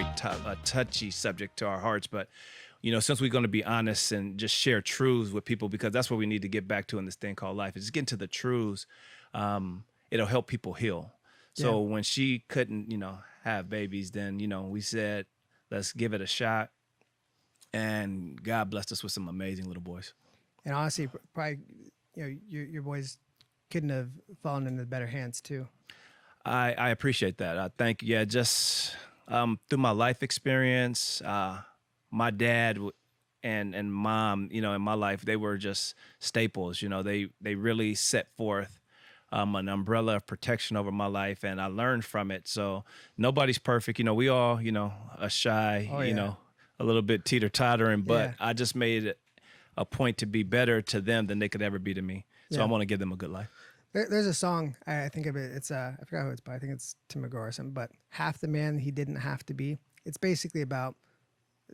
very touchy subject to our hearts, but since we're going to be honest and just share truths with people, because that's what we need to get back to in this thing called life, is getting to the truths. It'll help people heal. So when she couldn't, have babies, then, we said, let's give it a shot. And God blessed us with some amazing little boys. And honestly, probably, your boys couldn't have fallen into better hands too. I appreciate that. I think, just through my life experience, my dad and mom, in my life, they were just staples. They really set forth an umbrella of protection over my life, and I learned from it. So nobody's perfect. We all, are shy, a little bit teeter-tottering, but I just made it a point to be better to them than they could ever be to me. So I want to give them a good life. There's a song, I think of it. It's I forgot who it's by. I think it's Tim McGraw or something. But half the man he didn't have to be. It's basically about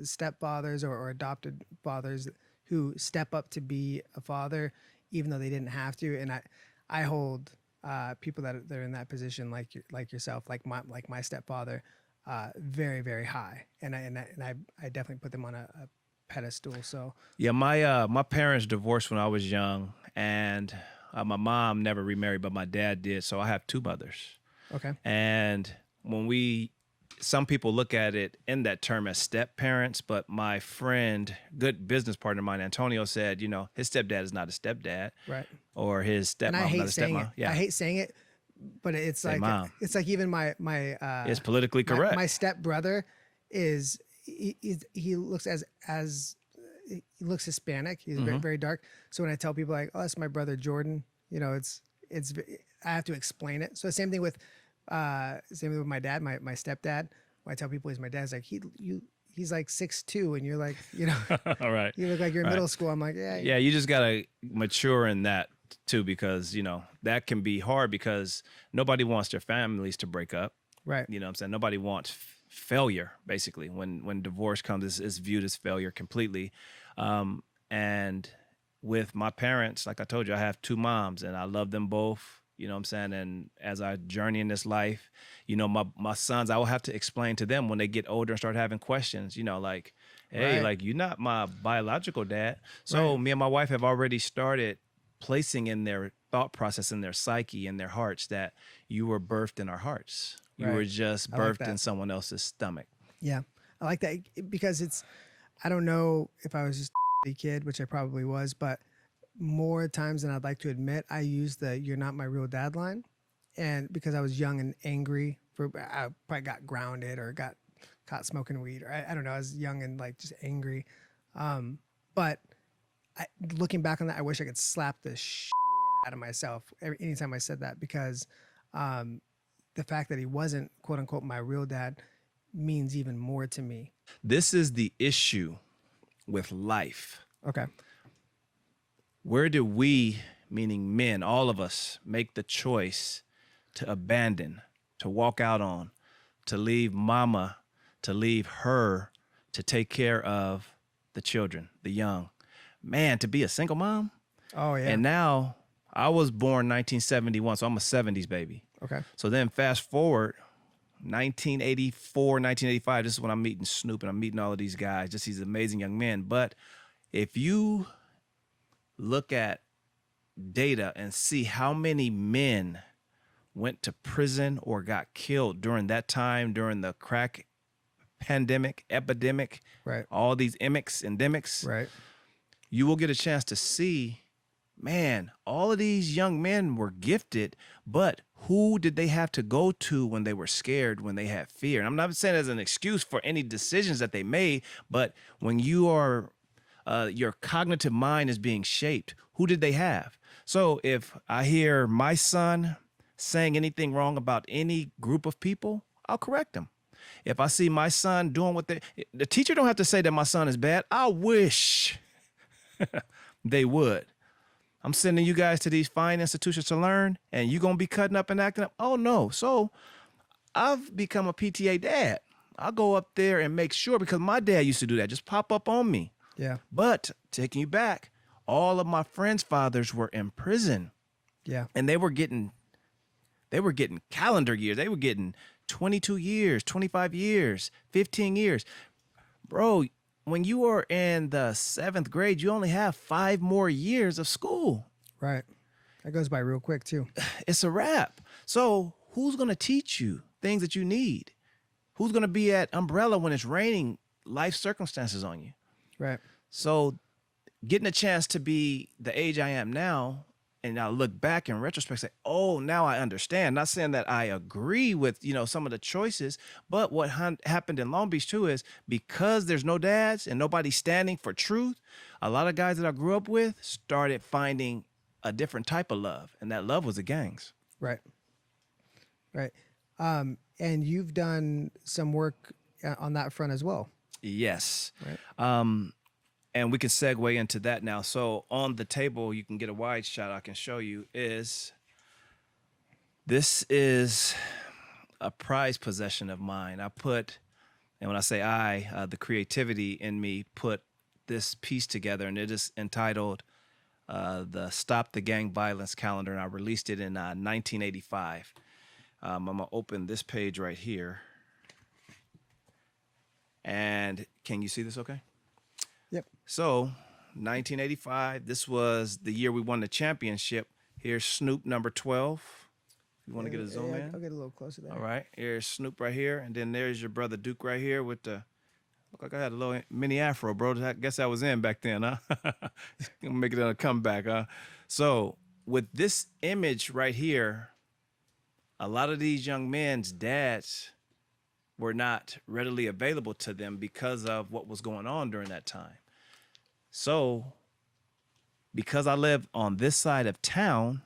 stepfathers or adopted fathers who step up to be a father, even though they didn't have to. And I hold people that are in that position, like yourself, like my stepfather, very, very high. And I definitely put them on a pedestal. So yeah, my parents divorced when I was young, and my mom never remarried, but my dad did. So I have two mothers. Okay. And some people look at it in that term as step parents, but my friend, good business partner of mine, Antonio, said, his stepdad is not a stepdad. Right. Or his stepmom is not a stepmom. Yeah. I hate saying it, but it's Say like mom. It's like even my it's politically correct. My stepbrother is he looks he looks Hispanic. He's very, very dark. So when I tell people like, oh, that's my brother Jordan, it's I have to explain it. So same thing with my dad, my stepdad. When I tell people he's my dad, it's like he's like 6'2", and you're like, all right. You look like you're in middle school. I'm like, yeah. Yeah, you just gotta mature in that too, because that can be hard, because nobody wants their families to break up. Right. You know what I'm saying? Nobody wants failure, basically. When divorce comes, it's viewed as failure completely. And with my parents, like I told you, I have two moms, and I love them both. You know what I'm saying? And as I journey in this life, my sons, I will have to explain to them when they get older and start having questions, like, hey, right. like, you're not my biological dad. So me and my wife have already started placing in their thought process, in their psyche, in their hearts, that you were birthed in our hearts. You were just birthed in someone else's stomach. Yeah. I like that, because I don't know if I was just a kid, which I probably was, but more times than I'd like to admit, I used the "you're not my real dad" line, and because I was young and angry, I probably got grounded or got caught smoking weed, or I don't know. I was young and like just angry, but looking back on that, I wish I could slap the shit out of myself anytime I said that, because the fact that he wasn't quote unquote my real dad means even more to me. This is the issue with life. Okay. Where do we, meaning men, all of us, make the choice to abandon, to walk out on, to leave mama, to leave her, to take care of the children, the young? Man, to be a single mom? Oh, yeah. And now, I was born 1971, so I'm a 70s baby. Okay. So then fast forward, 1984, 1985, this is when I'm meeting Snoop, and I'm meeting all of these guys, just these amazing young men. But if you look at data and see how many men went to prison or got killed during that time, during the crack pandemic, epidemic, right, all these endemics, right, you will get a chance to see, man, all of these young men were gifted, but who did they have to go to when they were scared, when they had fear? And I'm not saying as an excuse for any decisions that they made, but when you are your cognitive mind is being shaped, who did they have? So if I hear my son saying anything wrong about any group of people, I'll correct him. If I see my son doing what the teacher don't have to say that my son is bad. I wish they would. I'm sending you guys to these fine institutions to learn, and you're going to be cutting up and acting up. Oh, no. So I've become a PTA dad. I'll go up there and make sure, because my dad used to do that, just pop up on me. Yeah. But taking you back, all of my friends' fathers were in prison. Yeah. And they were getting They were getting calendar years. They were getting 22 years, 25 years, 15 years. Bro, when you are in the 7th grade, you only have 5 more years of school. Right. That goes by real quick too. It's a wrap. So who's going to teach you things that you need? Who's going to be at Umbrella when it's raining life circumstances on you? Right. So getting a chance to be the age I am now, and I look back in retrospect, say, oh, now I understand. Not saying that I agree with, some of the choices, but what happened in Long Beach too is because there's no dads and nobody standing for truth, a lot of guys that I grew up with started finding a different type of love, and that love was the gangs. Right. Right. And you've done some work on that front as well. Yes. Right. And we can segue into that now. So on the table, you can get a wide shot I can show you, this is a prized possession of mine. And when I say the creativity in me put this piece together, and it is entitled the Stop the Gang Violence Calendar, and I released it in 1985. I'm going to open this page right here. And can you see this okay? Yep. So 1985, this was the year we won the championship. Here's Snoop number 12. You want to get a zoom in? I'll get a little closer there. All right. Here's Snoop right here. And then there's your brother Duke right here with the, look like I had a little mini afro, bro. I guess I was in back then, huh? Gonna make it a comeback, huh? So with this image right here, a lot of these young men's dads were not readily available to them because of what was going on during that time. So because I live on this side of town,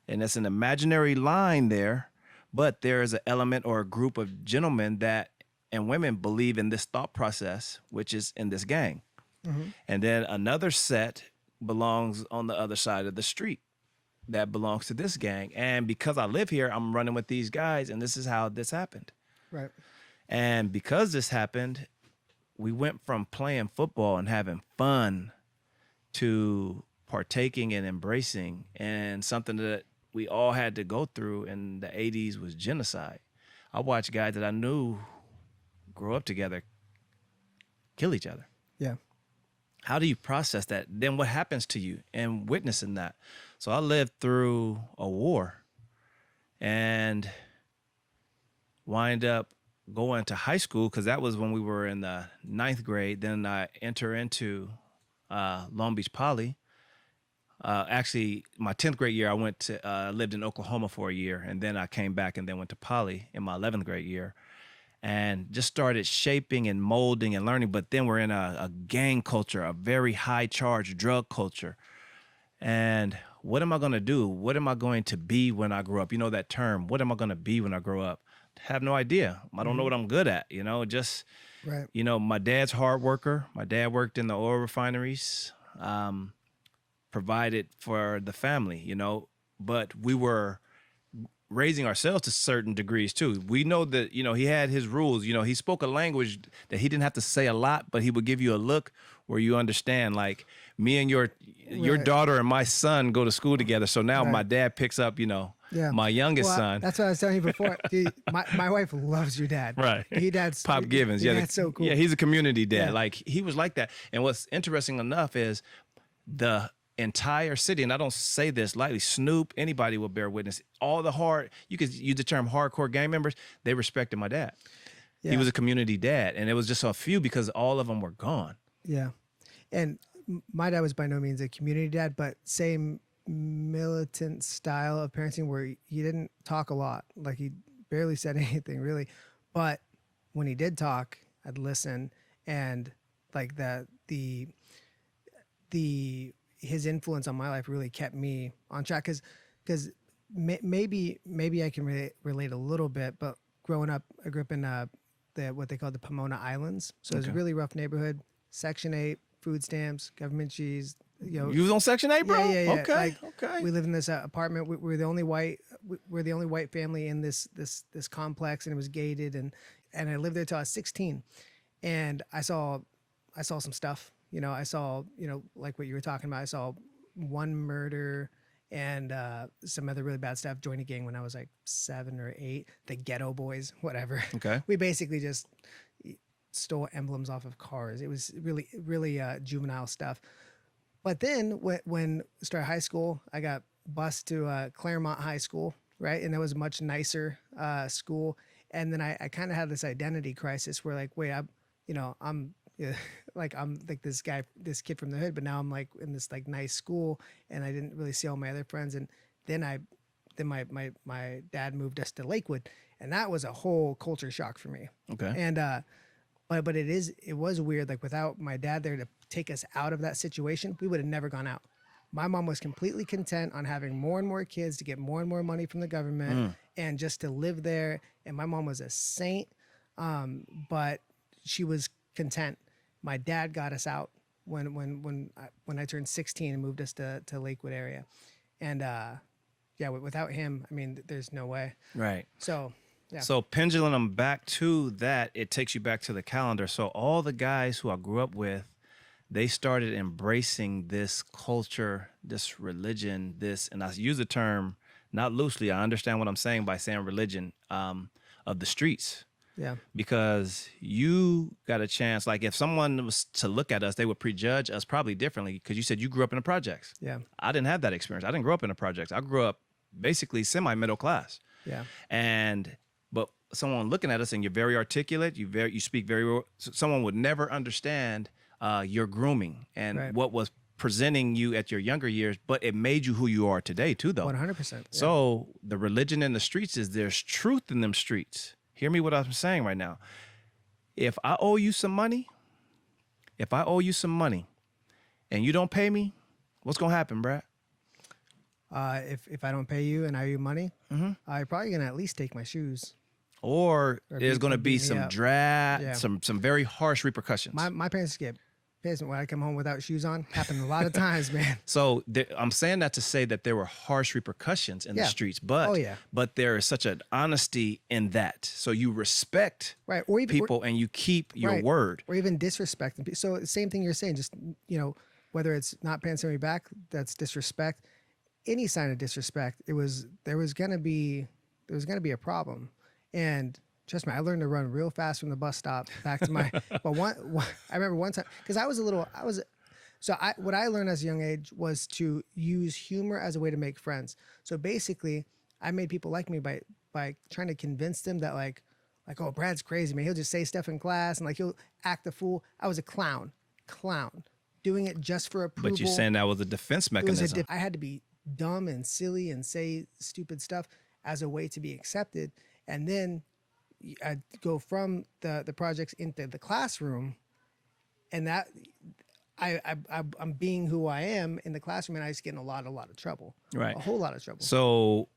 and it's an imaginary line there, but there is an element or a group of gentlemen that and women believe in this thought process, which is in this gang. Mm-hmm. And then another set belongs on the other side of the street that belongs to this gang. And because I live here, I'm running with these guys, and this is how this happened. Right. And because this happened, we went from playing football and having fun to partaking and embracing, and something that we all had to go through in the 80s was genocide. I watched guys that I knew grow up together kill each other. Yeah. How do you process that? Then what happens to you and witnessing that? So I lived through a war and wind up going to high school, because that was when we were in the 9th grade. Then I enter into Long Beach Poly. Actually, my 10th grade year, I went to lived in Oklahoma for a year, and then I came back and then went to Poly in my 11th grade year, and just started shaping and molding and learning. But then we're in a gang culture, a very high charge drug culture. And what am I going to do? What am I going to be when I grow up? You know that term, what am I going to be when I grow up? Have no idea. I don't know what I'm good at, just, right. My dad's hard worker. My dad worked in the oil refineries, provided for the family, but we were raising ourselves to certain degrees too. We know that, he had his rules. He spoke a language that he didn't have to say a lot, but he would give you a look where you understand, like, me and your Right. daughter and my son go to school together. So now Right. my dad picks up, Yeah. my youngest Well, son. That's what I was telling you before. My wife loves your dad. Right. Dad's Pop Givens. Your Yeah. dad's so cool. Yeah, he's a community dad. Yeah. Like, he was like that. And what's interesting enough is the entire city, and I don't say this lightly, Snoop, anybody will bear witness, all the you could use the term hardcore gang members, they respected my dad. Yeah. He was a community dad, and it was just a few because all of them were gone. Yeah. And my dad was by no means a community dad, but same militant style of parenting where he didn't talk a lot. Like, he barely said anything really. But when he did talk, I'd listen. And like his influence on my life really kept me on track. Because maybe I can relate a little bit, but growing up, I grew up in what they call the Pomona Islands. So it was a really rough neighborhood. Section 8, food stamps, government cheese. You was on Section 8, bro? Yeah. Okay, Like, okay. We lived in this apartment. We're the only white. We're the only white family in this complex, and it was gated. And I lived there till I was 16, and I saw some stuff. I saw like what you were talking about. I saw one murder, and some other really bad stuff. Joined a gang when I was like 7 or 8. The Ghetto Boys, whatever. Okay. We basically just stole emblems off of cars. It was really, really juvenile stuff. But then when I started high school, I got bused to Claremont High School, right? And that was a much nicer school. And then I kind of had this identity crisis where like, wait, I'm like this kid from the hood, but now I'm like in this like nice school, and I didn't really see all my other friends. And then my dad moved us to Lakewood, and that was a whole culture shock for me. Okay. And but it was weird. Like without my dad there to take us out of that situation, we would have never gone out. My mom was completely content on having more and more kids to get more and more money from the government and just to live there. And my mom was a saint, but she was content. My dad got us out when I turned 16 and moved us to Lakewood area. And yeah, without him, I mean, there's no way. Right. So yeah. So pendulum them back to that, it takes you back to the calendar. So all the guys who I grew up with, they started embracing this culture, this religion, and I use the term not loosely. I understand what I'm saying by saying religion, of the streets. Yeah. Because you got a chance, like if someone was to look at us, they would prejudge us probably differently, because you said you grew up in the projects. Yeah. I didn't have that experience. I didn't grow up in the projects. I grew up basically semi-middle class. Yeah. But someone looking at us, and you're very articulate, you speak very well, someone would never understand your grooming and what was presenting you at your younger years, but it made you who you are today too, though. 100%. Yeah. So the religion in the streets is there's truth in them streets. Hear me what I'm saying right now. If I owe you some money, and you don't pay me, what's going to happen, Brad? If I don't pay you and I owe you money, I'm probably going to at least take my shoes. Or there's going to be some Yeah. some very harsh repercussions. My parents get pissed when I come home without shoes on. Happened a lot of times, man. So I'm saying that to say that there were harsh repercussions in the streets, but but there is such an honesty in that. So you respect or even, people and you keep your word. Or even disrespecting people. So the same thing you're saying, just, whether it's not paying somebody back, that's disrespect. Any sign of disrespect, there was gonna be a problem. And trust me, I learned to run real fast from the bus stop back to my. But I remember one time, because what I learned as a young age was to use humor as a way to make friends. So basically, I made people like me by trying to convince them that like, oh, Brad's crazy, man. He'll just say stuff in class and like he'll act a fool. I was a clown, doing it just for approval. But you're saying that was a defense mechanism. I had to be dumb and silly and say stupid stuff as a way to be accepted. And then I'd go from the projects into the classroom, and that I'm being who I am in the classroom, and I just get in a lot of trouble. Right. A whole lot of trouble. So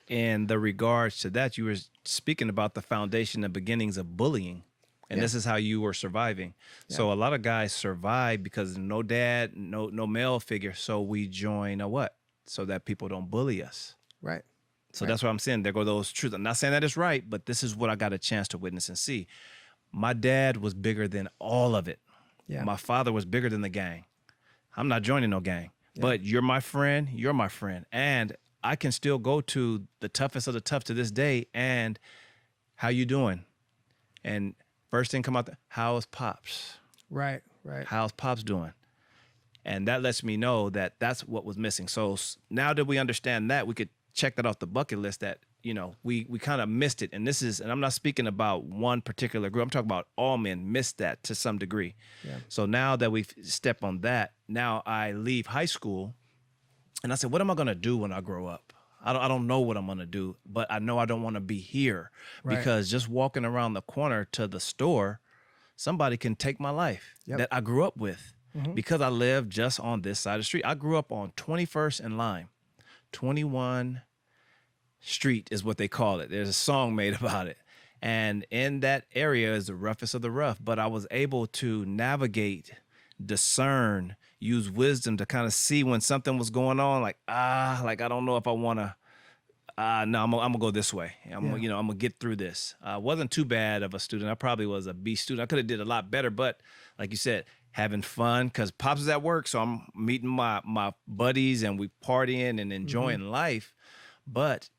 in the regards to that, you were speaking about the foundation, the beginnings of bullying. And this is how you were surviving. Yeah. So a lot of guys survive because no dad, no male figure. So we join a what? So that people don't bully us. Right. So that's what I'm saying. There go those truths. I'm not saying that it's right, but this is what I got a chance to witness and see. My dad was bigger than all of it. Yeah. My father was bigger than the gang. I'm not joining no gang. Yeah. But you're my friend. You're my friend. And I can still go to the toughest of the tough to this day. And how you doing? And first thing come out, how's Pops? Right. How's Pops doing? And that lets me know that that's what was missing. So now that we understand that, we could check that off the bucket list that, we kind of missed it. And I'm not speaking about one particular group. I'm talking about all men missed that to some degree. Yeah. So now that we've stepped on that, now I leave high school and I said, what am I going to do when I grow up? I don't know what I'm going to do, but I know I don't want to be here because just walking around the corner to the store, somebody can take my life that I grew up with because I live just on this side of the street. I grew up on 21st and Lime. 21 Street is what they call it. There's a song made about it. And in that area is the roughest of the rough. But I was able to navigate, discern, use wisdom to kind of see when something was going on. Like I don't know if I want to no, I'm gonna go this way. Yeah. I'm gonna get through this. Wasn't too bad of a student. I probably was a B student. I could have did a lot better, but like you said, having fun because Pops is at work, so I'm meeting my buddies and we partying and enjoying life. But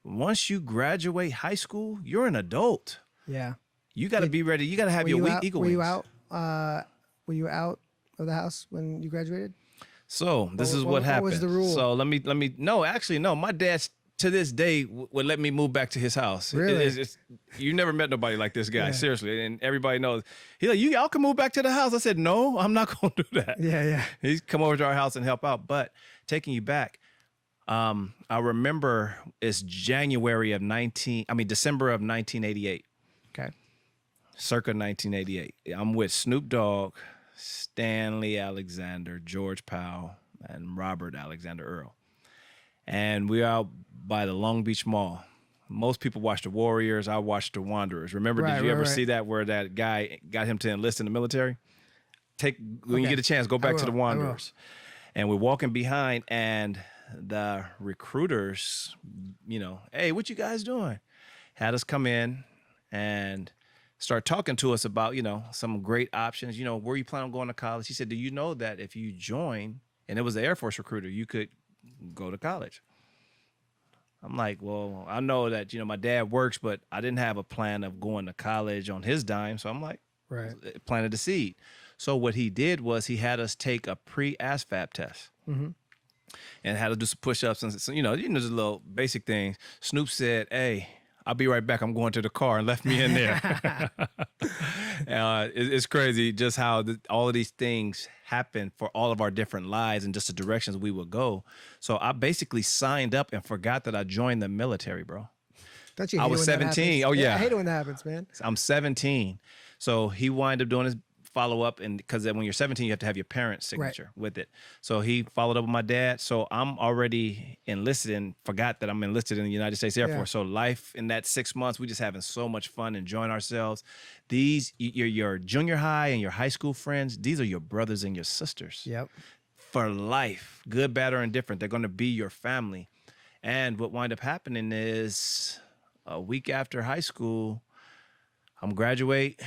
once you graduate high school, you're an adult. Yeah. You got to be ready. You got to have Were your you out, eagle were wings. you out? Were you out of the house when you graduated? So this is what happened. What was the rule? So let me. No, actually, no. My dad to this day would let me move back to his house. Really? You never met nobody like this guy, Yeah. seriously, and everybody knows. He's like, y'all can move back to the house. I said, no, I'm not gonna do that. Yeah. He's come over to our house and help out. But taking you back, I remember it's December of 1988. Okay. Circa 1988. I'm with Snoop Dogg, Stanley Alexander, George Powell, and Robert Alexander Earl. And we're out by the Long Beach Mall. Most people watch the Warriors. I watched the Wanderers. Remember, did you ever see that where that guy got him to enlist in the military? When you get a chance, go back to the Wanderers. And we're walking behind, and the recruiters, hey, what you guys doing? Had us come in and start talking to us about, some great options. Where you plan on going to college? He said, do you know that if you join, and it was the Air Force recruiter, you could go to college? I'm like, well, I know that, my dad works, but I didn't have a plan of going to college on his dime. So I'm like, Right. planted the seed. So what he did was he had us take a pre-ASVAB test. Mm-hmm. And had to do some push-ups and, just little basic things. Snoop said, hey, I'll be right back. I'm going to the car, and left me in there. It's crazy just how all of these things happen for all of our different lives and just the directions we would go. So I basically signed up and forgot that I joined the military, bro. Don't you hate I was when that 17. happens? Oh, yeah. I hate it when that happens, man. I'm 17. So he wound up doing his follow-up, and because when you're 17, you have to have your parents' signature with it. So he followed up with my dad. So I'm already enlisted and forgot that I'm enlisted in the United States Air Force. So life in that 6 months, we just having so much fun, enjoying ourselves. Your junior high and your high school friends, these are your brothers and your sisters. Yep. For life, good, bad, or indifferent. They're going to be your family. And what wound up happening is a week after high school, I'm graduate.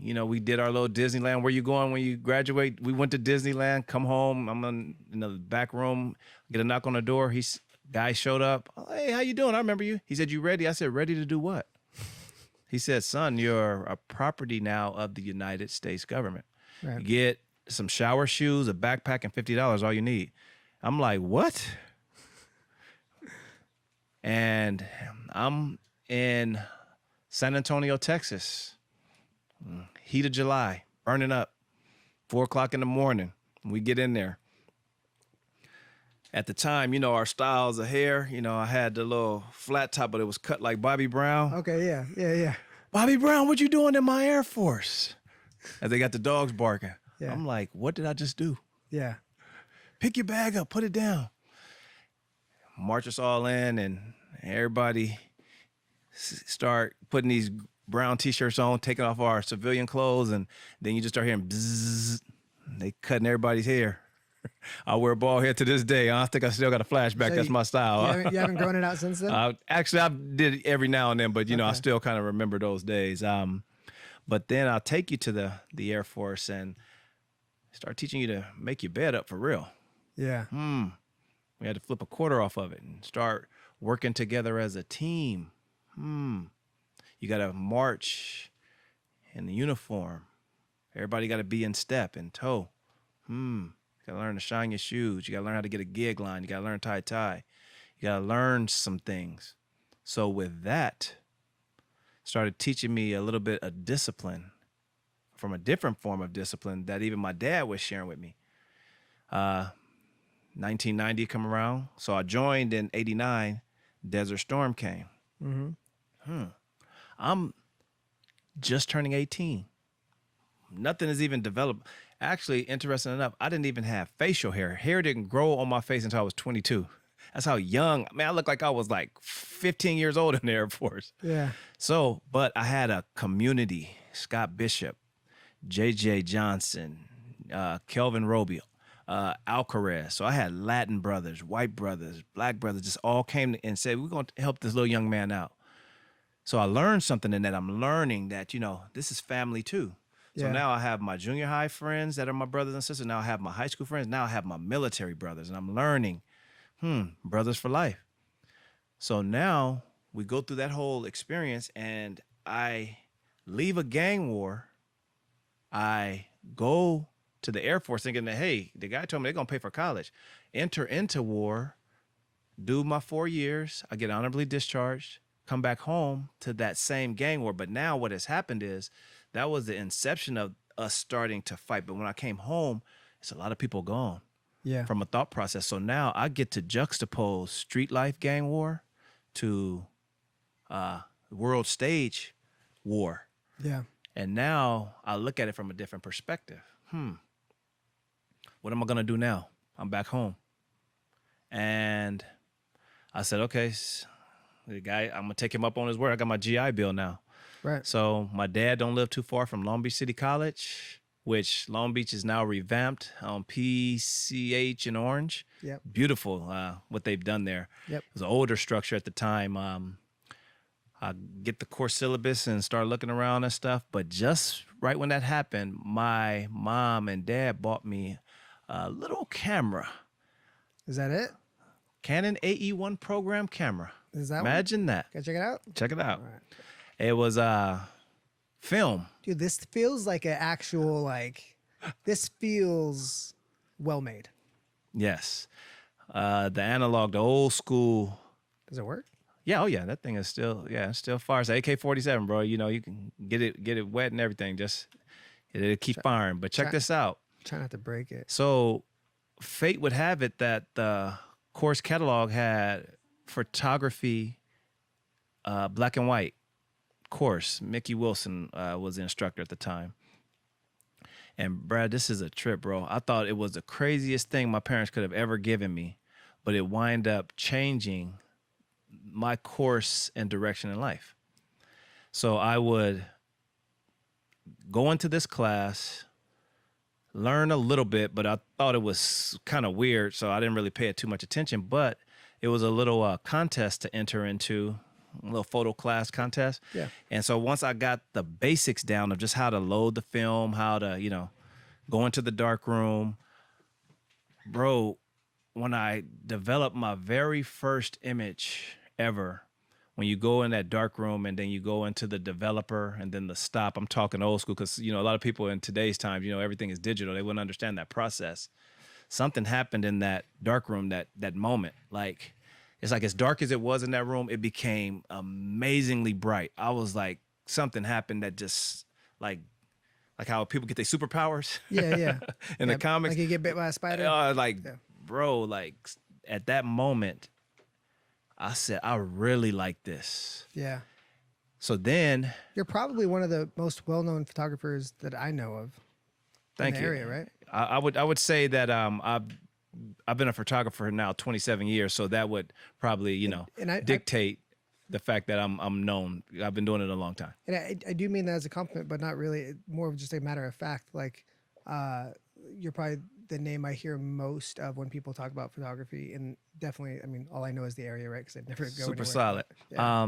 We did our little Disneyland. Where you going when you graduate? We went to Disneyland, come home. I'm in the back room, get a knock on the door. Guy showed up. Oh, hey, how you doing? I remember you. He said, you ready? I said, ready to do what? He said, son, you're a property now of the United States government. Right. You get some shower shoes, a backpack, and $50, all you need. I'm like, what? And I'm in San Antonio, Texas. Heat of July, burning up, 4 o'clock in the morning. We get in there. At the time, our styles of hair, I had the little flat top, but it was cut like Bobby Brown. Okay, yeah. Bobby Brown, what you doing in my Air Force? As they got the dogs barking. Yeah. I'm like, what did I just do? Yeah. Pick your bag up, put it down. March us all in, and everybody start putting these brown t-shirts on, taking off our civilian clothes, and then you just start hearing bzzz. They cutting everybody's hair. I wear a bald head to this day. I think I still got a flashback. So That's my style. You haven't grown it out since then? Actually, I did it every now and then, but I still kind of remember those days. But then I'll take you to the Air Force and start teaching you to make your bed up for real. Yeah. We had to flip a quarter off of it and start working together as a team. You got to march in the uniform. Everybody got to be in step and toe. You got to learn to shine your shoes. You got to learn how to get a gig line. You got to learn tie. You got to learn some things. So with that, started teaching me a little bit of discipline from a different form of discipline that even my dad was sharing with me. 1990 come around. So I joined in 89. Desert Storm came. I'm just turning 18. Nothing is even developed. Actually, interesting enough, I didn't even have facial hair. Hair didn't grow on my face until I was 22. That's how young. I looked like I was like 15 years old in the Air Force. Yeah. So, but I had a community, Scott Bishop, J.J. Johnson, Kelvin Roby, Alcaraz. So I had Latin brothers, white brothers, black brothers, just all came and said, we're going to help this little young man out. So I learned something in that. I'm learning that, this is family too. So Yeah. now I have my junior high friends that are my brothers and sisters. Now I have my high school friends. Now I have my military brothers. And I'm learning, brothers for life. So now we go through that whole experience and I leave a gang war. I go to the Air Force thinking that, hey, the guy told me they're going to pay for college. Enter into war, do my 4 years. I get honorably discharged, come back home to that same gang war. But now what has happened is that was the inception of us starting to fight. But when I came home, it's a lot of people gone Yeah. from a thought process. So now I get to juxtapose street life gang war to world stage war. Yeah. And now I look at it from a different perspective. What am I going to do now? I'm back home. And I said, okay, the guy, I'm going to take him up on his word. I got my GI Bill now. Right. So my dad don't live too far from Long Beach City College, which Long Beach is now revamped on PCH in Orange. Yep. Beautiful what they've done there. Yep. It was an older structure at the time. I get the course syllabus and start looking around and stuff. But just right when that happened, my mom and dad bought me a little camera. Is that it? Canon AE1 program camera. Is that Imagine that. Can I check it out? Check it out. All right. It was film. Dude, this feels like an actual, this feels well made. Yes. The analog, the old school. Does it work? Yeah, oh yeah, that thing is still, it's still fire. It's AK-47, bro. You can get it wet and everything. Just it'll keep firing. But check this out. Try not to break it. So fate would have it that the course catalog had photography, black and white course. Mickey Wilson was the instructor at the time. And Brad, this is a trip, bro. I thought it was the craziest thing my parents could have ever given me, but it wind up changing my course and direction in life. So I would go into this class, learn a little bit, but I thought it was kind of weird, so I didn't really pay it too much attention. But it was a little contest to enter into, a little photo class contest. Yeah. And so once I got the basics down of just how to load the film, how to, go into the dark room, bro, when I developed my very first image ever, when you go in that dark room and then you go into the developer and then the stop, I'm talking old school because, a lot of people in today's time, everything is digital. They wouldn't understand that process. Something happened in that dark room, that moment. It's like as dark as it was in that room, it became amazingly bright. I was like, something happened that just like how people get their superpowers. Yeah. in the comics. Like you get bit by a spider. Bro, at that moment, I said, I really like this. Yeah. So then, You're probably one of the most well-known photographers that I know of. thank in the you. area, right? I would say that I've been a photographer now 27 years, so that would probably dictate the fact that I'm known. I've been doing it a long time. And I do mean that as a compliment, but not really. More of just a matter of fact. You're probably the name I hear most of when people talk about photography, and definitely, all I know is the area, right? Because I never go Super anywhere. solid. Yeah.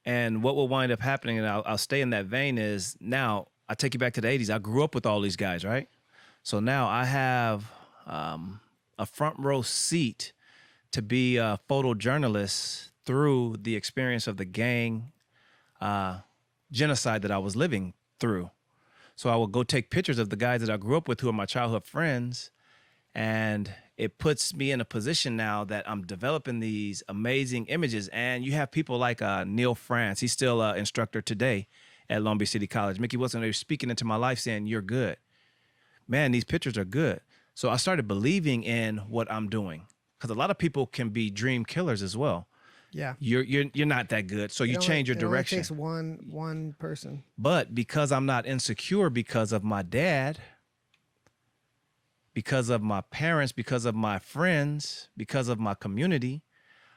And what will wind up happening, and I'll stay in that vein, is now I take you back to the 80s. I grew up with all these guys, right? So now I have a front row seat to be a photojournalist through the experience of the gang genocide that I was living through. So I would go take pictures of the guys that I grew up with who are my childhood friends, and it puts me in a position now that I'm developing these amazing images. And you have people like Neil France. He's still an instructor today at Long Beach City College. Mickey Wilson, they're speaking into my life saying, you're good. Man, these pictures are good. So I started believing in what I'm doing, because a lot of people can be dream killers as well. Yeah. You're not that good, so you change your direction. It only takes one person. But because I'm not insecure, because of my dad, because of my parents, because of my friends, because of my community,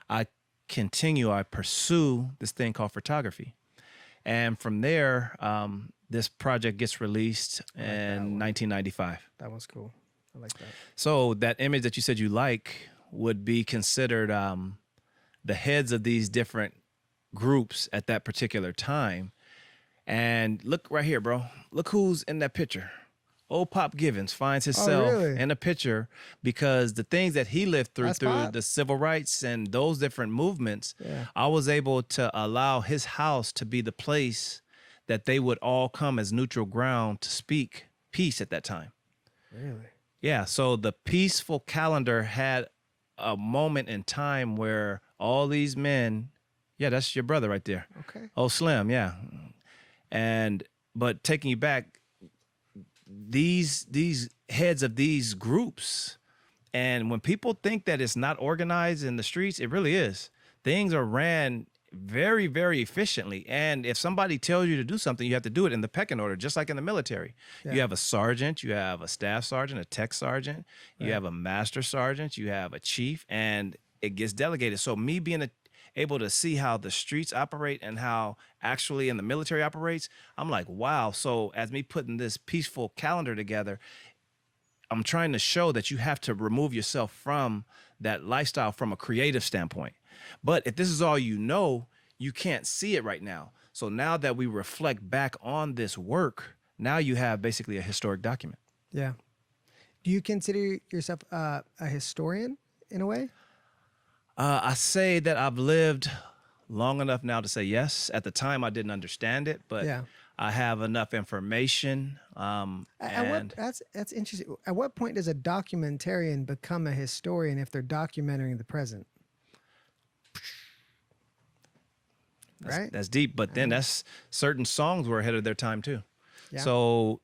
I pursue this thing called photography. And from there, this project gets released in 1995. That one's cool. I like that. So that image that you said you like would be considered the heads of these different groups at that particular time. And look right here, bro. Look who's in that picture. Old Pop Givens finds Oh, himself really? in a picture because the things that he lived through That's through Pop? the civil rights and those different movements, Yeah. I was able to allow his house to be the place that they would all come as neutral ground to speak peace at that time. Really? Yeah, so the peaceful calendar had a moment in time where all these men, yeah, that's your brother right there. Okay. Oh, Slim, yeah. And but taking you back, these heads of these groups, and when people think that it's not organized in the streets, it really is. Things are ran very, very efficiently. And if somebody tells you to do something, you have to do it in the pecking order, just like in the military. Yeah. You have a sergeant, you have a staff sergeant, a tech sergeant, you Right. have a master sergeant, you have a chief, and it gets delegated. So me being able to see how the streets operate and how actually in the military operates, I'm like, wow. So as me putting this peaceful calendar together, I'm trying to show that you have to remove yourself from that lifestyle from a creative standpoint. But if this is all you know, you can't see it right now. So now that we reflect back on this work, now you have basically a historic document. Yeah. Do you consider yourself a historian in a way? I say that I've lived long enough now to say yes. At the time, I didn't understand it, but Yeah. I have enough information. At what And that's interesting. At what point does a documentarian become a historian if they're documenting the present? Right? that's deep. But then that's certain songs were ahead of their time too. Yeah. So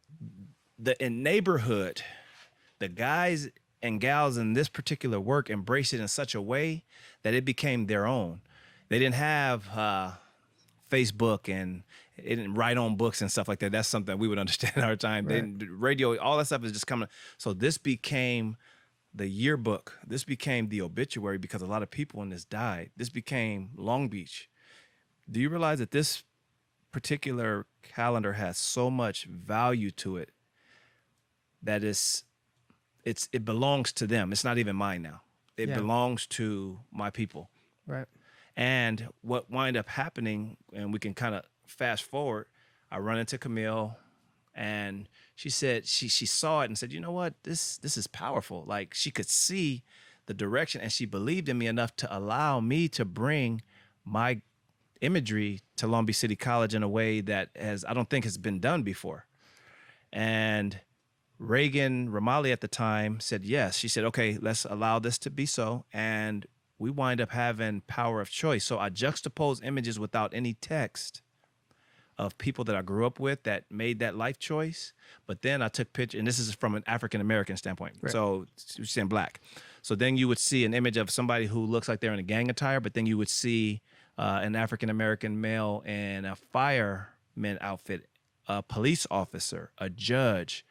in neighborhood, the guys and gals in this particular work embraced it in such a way that it became their own. They didn't have Facebook and it didn't write on books and stuff like that. That's something we would understand in our time. Right. Radio, all that stuff is just coming. So this became the yearbook. This became the obituary because a lot of people in this died. This became Long Beach. Do you realize that this particular calendar has so much value to it that it belongs to them. It's not even mine now. It Yeah. belongs to my people. Right. And what wind up happening, and we can kind of fast forward, I run into Camille and she said she saw it and said, you know what, this is powerful. Like she could see the direction and she believed in me enough to allow me to bring my imagery to Long Beach City College in a way that I don't think has been done before. And Reagan Ramali at the time said yes. She said, okay, let's allow this to be so. And we wind up having power of choice. So I juxtapose images without any text of people that I grew up with that made that life choice. But then I took pictures, and this is from an African-American standpoint. Right. So you're saying black. So then you would see an image of somebody who looks like they're in a gang attire, but then you would see an African-American male in a fireman outfit, a police officer, a judge,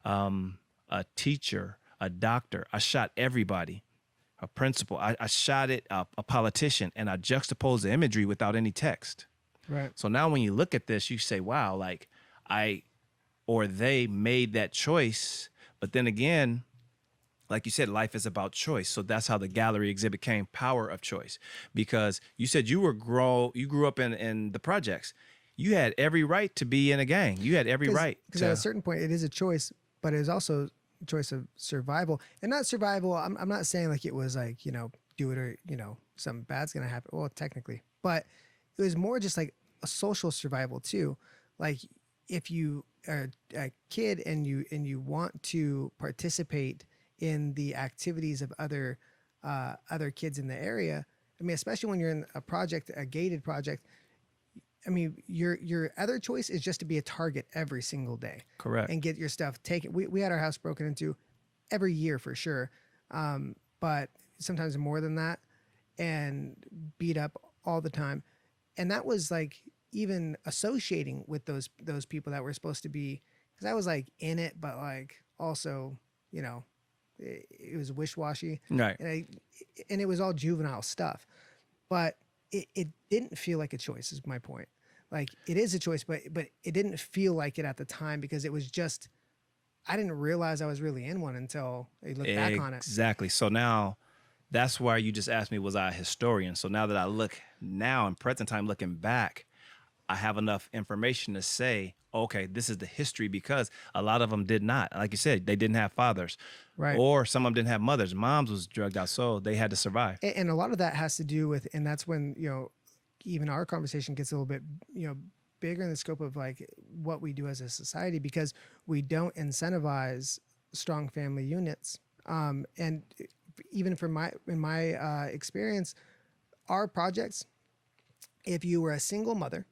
a teacher, a doctor. I shot everybody, a principal. I shot it, a politician, and I juxtaposed the imagery without any text. Right. So now when you look at this, you say, wow, like they made that choice. But then again, like you said, life is about choice. So that's how the gallery exhibit came, power of choice. Because you said you grew up in the projects. You had every right to be in a gang. You had every right. Because at a certain point, it is a choice, but it is also a choice of survival. And not survival, I'm not saying like it was like, do it or, something bad's going to happen. Well, technically. But it was more just like a social survival too. Like if you are a kid and you want to participate in the activities of other kids in the area, I mean, especially when you're in a project, a gated project, I mean, your other choice is just to be a target every single day. Correct. And get your stuff taken. We had our house broken into every year for sure, but sometimes more than that, and beat up all the time. And that was like even associating with those people that were supposed to be, because I was like in it, but like also, it was wish-washy. Right. And it was all juvenile stuff. But it didn't feel like a choice is my point. Like it is a choice, but it didn't feel like it at the time because it was just, I didn't realize I was really in one until I looked back on it. Exactly. So now that's why you just asked me, was I a historian? So now that I look now in present time, looking back, I have enough information to say, okay, this is the history, because a lot of them did not. Like you said, they didn't have fathers, Right. or some of them didn't have mothers. Moms was drugged out, so they had to survive. And a lot of that has to do with, and that's when, even our conversation gets a little bit, bigger in the scope of like what we do as a society, because we don't incentivize strong family units. And even in my experience, our projects, if you were a single mother,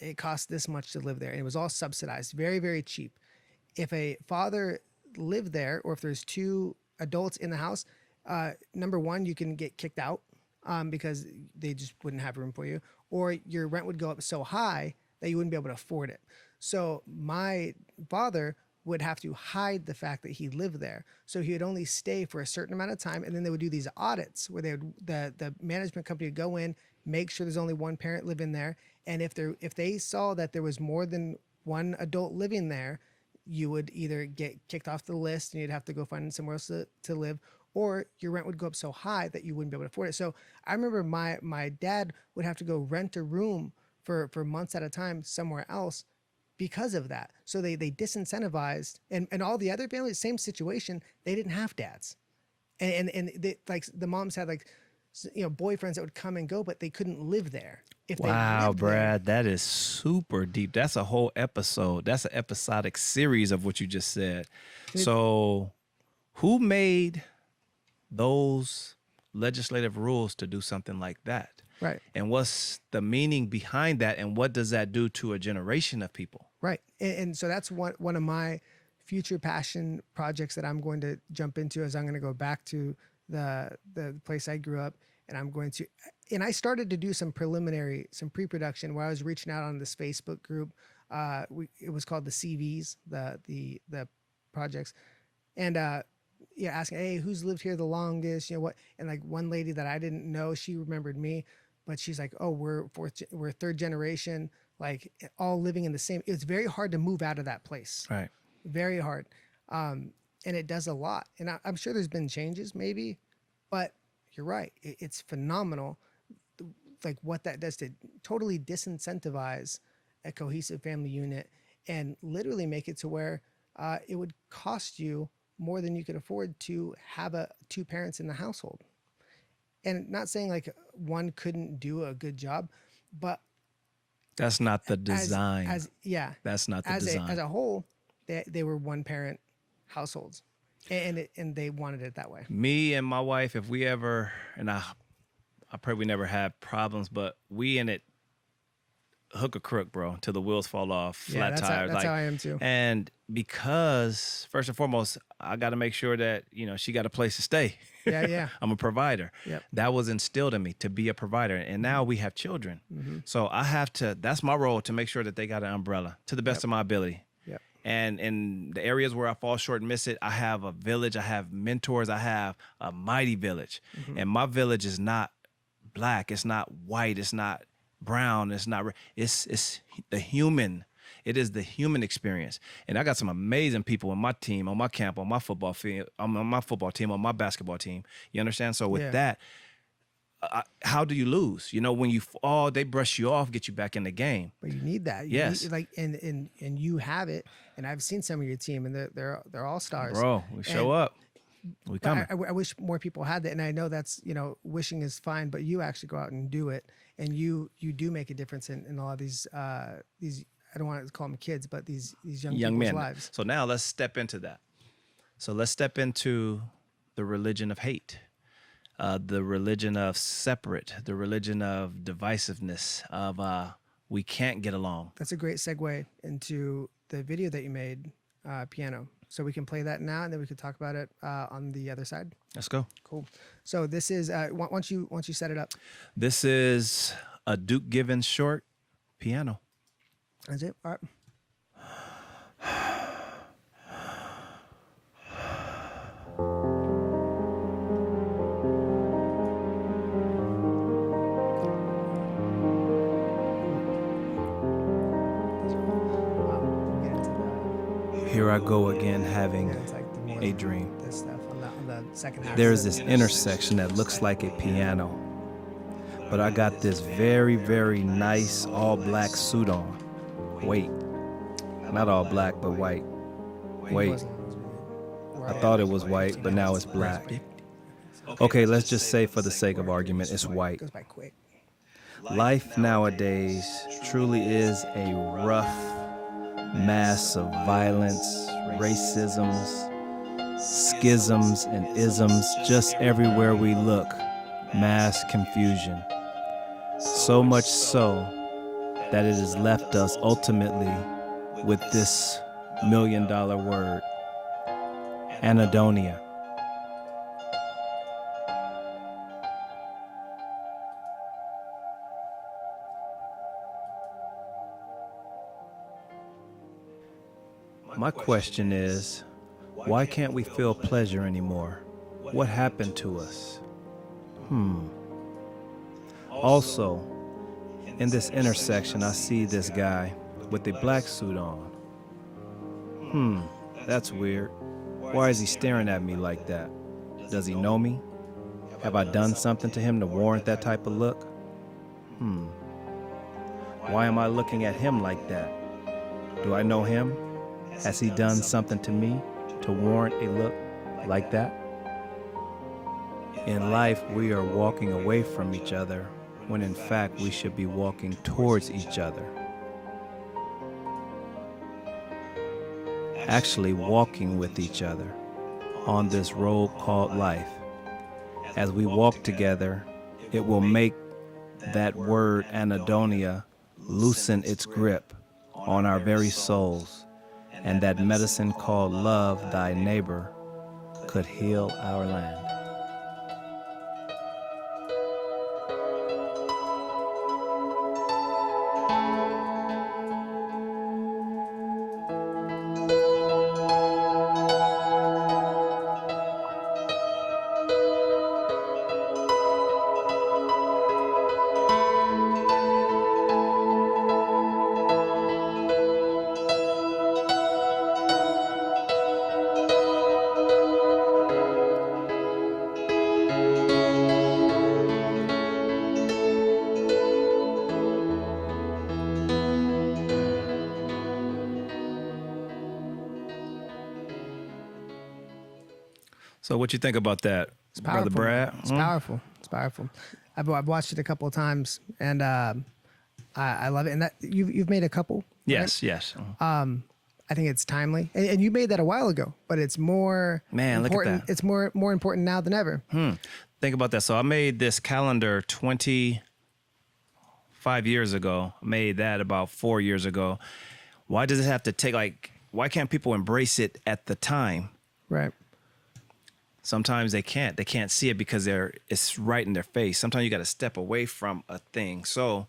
it cost this much to live there, and it was all subsidized, very, very cheap. If a father lived there, or if there's two adults in the house, number one, you can get kicked out because they just wouldn't have room for you, or your rent would go up so high that you wouldn't be able to afford it. So my father would have to hide the fact that he lived there. So he would only stay for a certain amount of time, and then they would do these audits where the management company would go in, make sure there's only one parent living there, and if they saw that there was more than one adult living there, you would either get kicked off the list and you'd have to go find somewhere else to live, or your rent would go up so high that you wouldn't be able to afford it. So I remember my dad would have to go rent a room for months at a time somewhere else because of that. So they disincentivized, and all the other families, same situation, they didn't have dads. And they, like the moms had like, boyfriends that would come and go, but they couldn't live there. If Wow, they lived Brad, that is super deep. That's a whole episode. That's an episodic series of what you just said. So who made those legislative rules to do something like that? Right. And what's the meaning behind that? And what does that do to a generation of people? Right. And so that's one of my future passion projects that I'm going to jump into, is I'm going to go back to the place I grew up, and I started to do some pre-production where I was reaching out on this Facebook group. It was called the CVs, the projects. And, asking, hey, who's lived here the longest? What? And like one lady that I didn't know, she remembered me, but she's like, oh, we're third generation, like all living in the same. It's very hard to move out of that place. Right. Very hard. And it does a lot. And I'm sure there's been changes maybe, but you're right. It's phenomenal. Like what that does to totally disincentivize a cohesive family unit, and literally make it to where it would cost you more than you could afford to have two parents in the household. And not saying like one couldn't do a good job, but that's not the design. That's not the design. As a whole, they were one parent households, and they wanted it that way. Me and my wife, if we ever, and I pray we never have problems, but we in it hook or crook, bro, till the wheels fall off, flat tires. That's how I am too. And because first and foremost, I got to make sure that she got a place to stay. Yeah. I'm a provider. Yep. That was instilled in me to be a provider, and now we have children. Mm-hmm. So I have to. That's my role, to make sure that they got an umbrella to the best of my ability. Yep. And in the areas where I fall short and miss it, I have a village, I have mentors, I have a mighty village. Mm-hmm. And my village is not black, it's not white, it's not brown, it's the human. It is the human experience. And I got some amazing people on my team, on my camp, on my football field, on my football team, on my basketball team. You understand? So with that, how do you lose? When you fall, they brush you off, get you back in the game. But you need that. Yes. And you have it. And I've seen some of your team, and they're all stars. Bro, we show up. We coming. I wish more people had that. And I know that's, wishing is fine, but you actually go out and do it. And you do make a difference in a lot of these, I don't want to call them kids, but these young people's men. lives. So now let's step into that. So let's step into the religion of hate. The religion of separate, the religion of divisiveness, of we can't get along. That's a great segue into the video that you made, Piano. So we can play that now, and then we can talk about it on the other side. Let's go. Cool. So this is once you set it up. This is a Duke Givens short, Piano. That's it. All right. Here I go again having It's like the more a dream. this stuff on the second half. There's this intersection that looks like a piano, but I got this very, very nice all black suit on. Wait, not all black, but white. Wait, I thought it was white, but now it's black. Okay, let's just say for the sake of argument, it's white. Goes by quick. Life nowadays truly is a rough mass of violence, racisms, schisms, and isms just everywhere we look. Mass confusion. So much so that it has left us ultimately with this $1 million word, anhedonia. My question is, why can't we feel pleasure anymore? What happened to us? Also, in this intersection, I see this guy with a black suit on. That's weird. Why is he staring at me like that? Does he know me? Have I done something to him to warrant that type of look? Why am I looking at him like that? Do I know him? Has he done something to me to warrant a look like that? In life, we are walking away from each other when in fact we should be walking towards each other. Actually walking with each other on this road called life. As we walk together, it will make that word anhedonia loosen its grip on our very souls, and that medicine called love thy neighbor could heal our land. So what you think about that, It's powerful. Brother Brad? It's powerful. It's powerful. I've watched it a couple of times, and I love it. And that you've made a couple. Yes, yes. I think it's timely, and you made that a while ago, but it's more Man, look at important. that. It's more important now than ever. Think about that. So I made this calendar 25 years ago. I made that about 4 years ago. Why does it have to take, why can't people embrace it at the time? Right. Sometimes they can't. They can't see it because it's right in their face. Sometimes you got to step away from a thing. So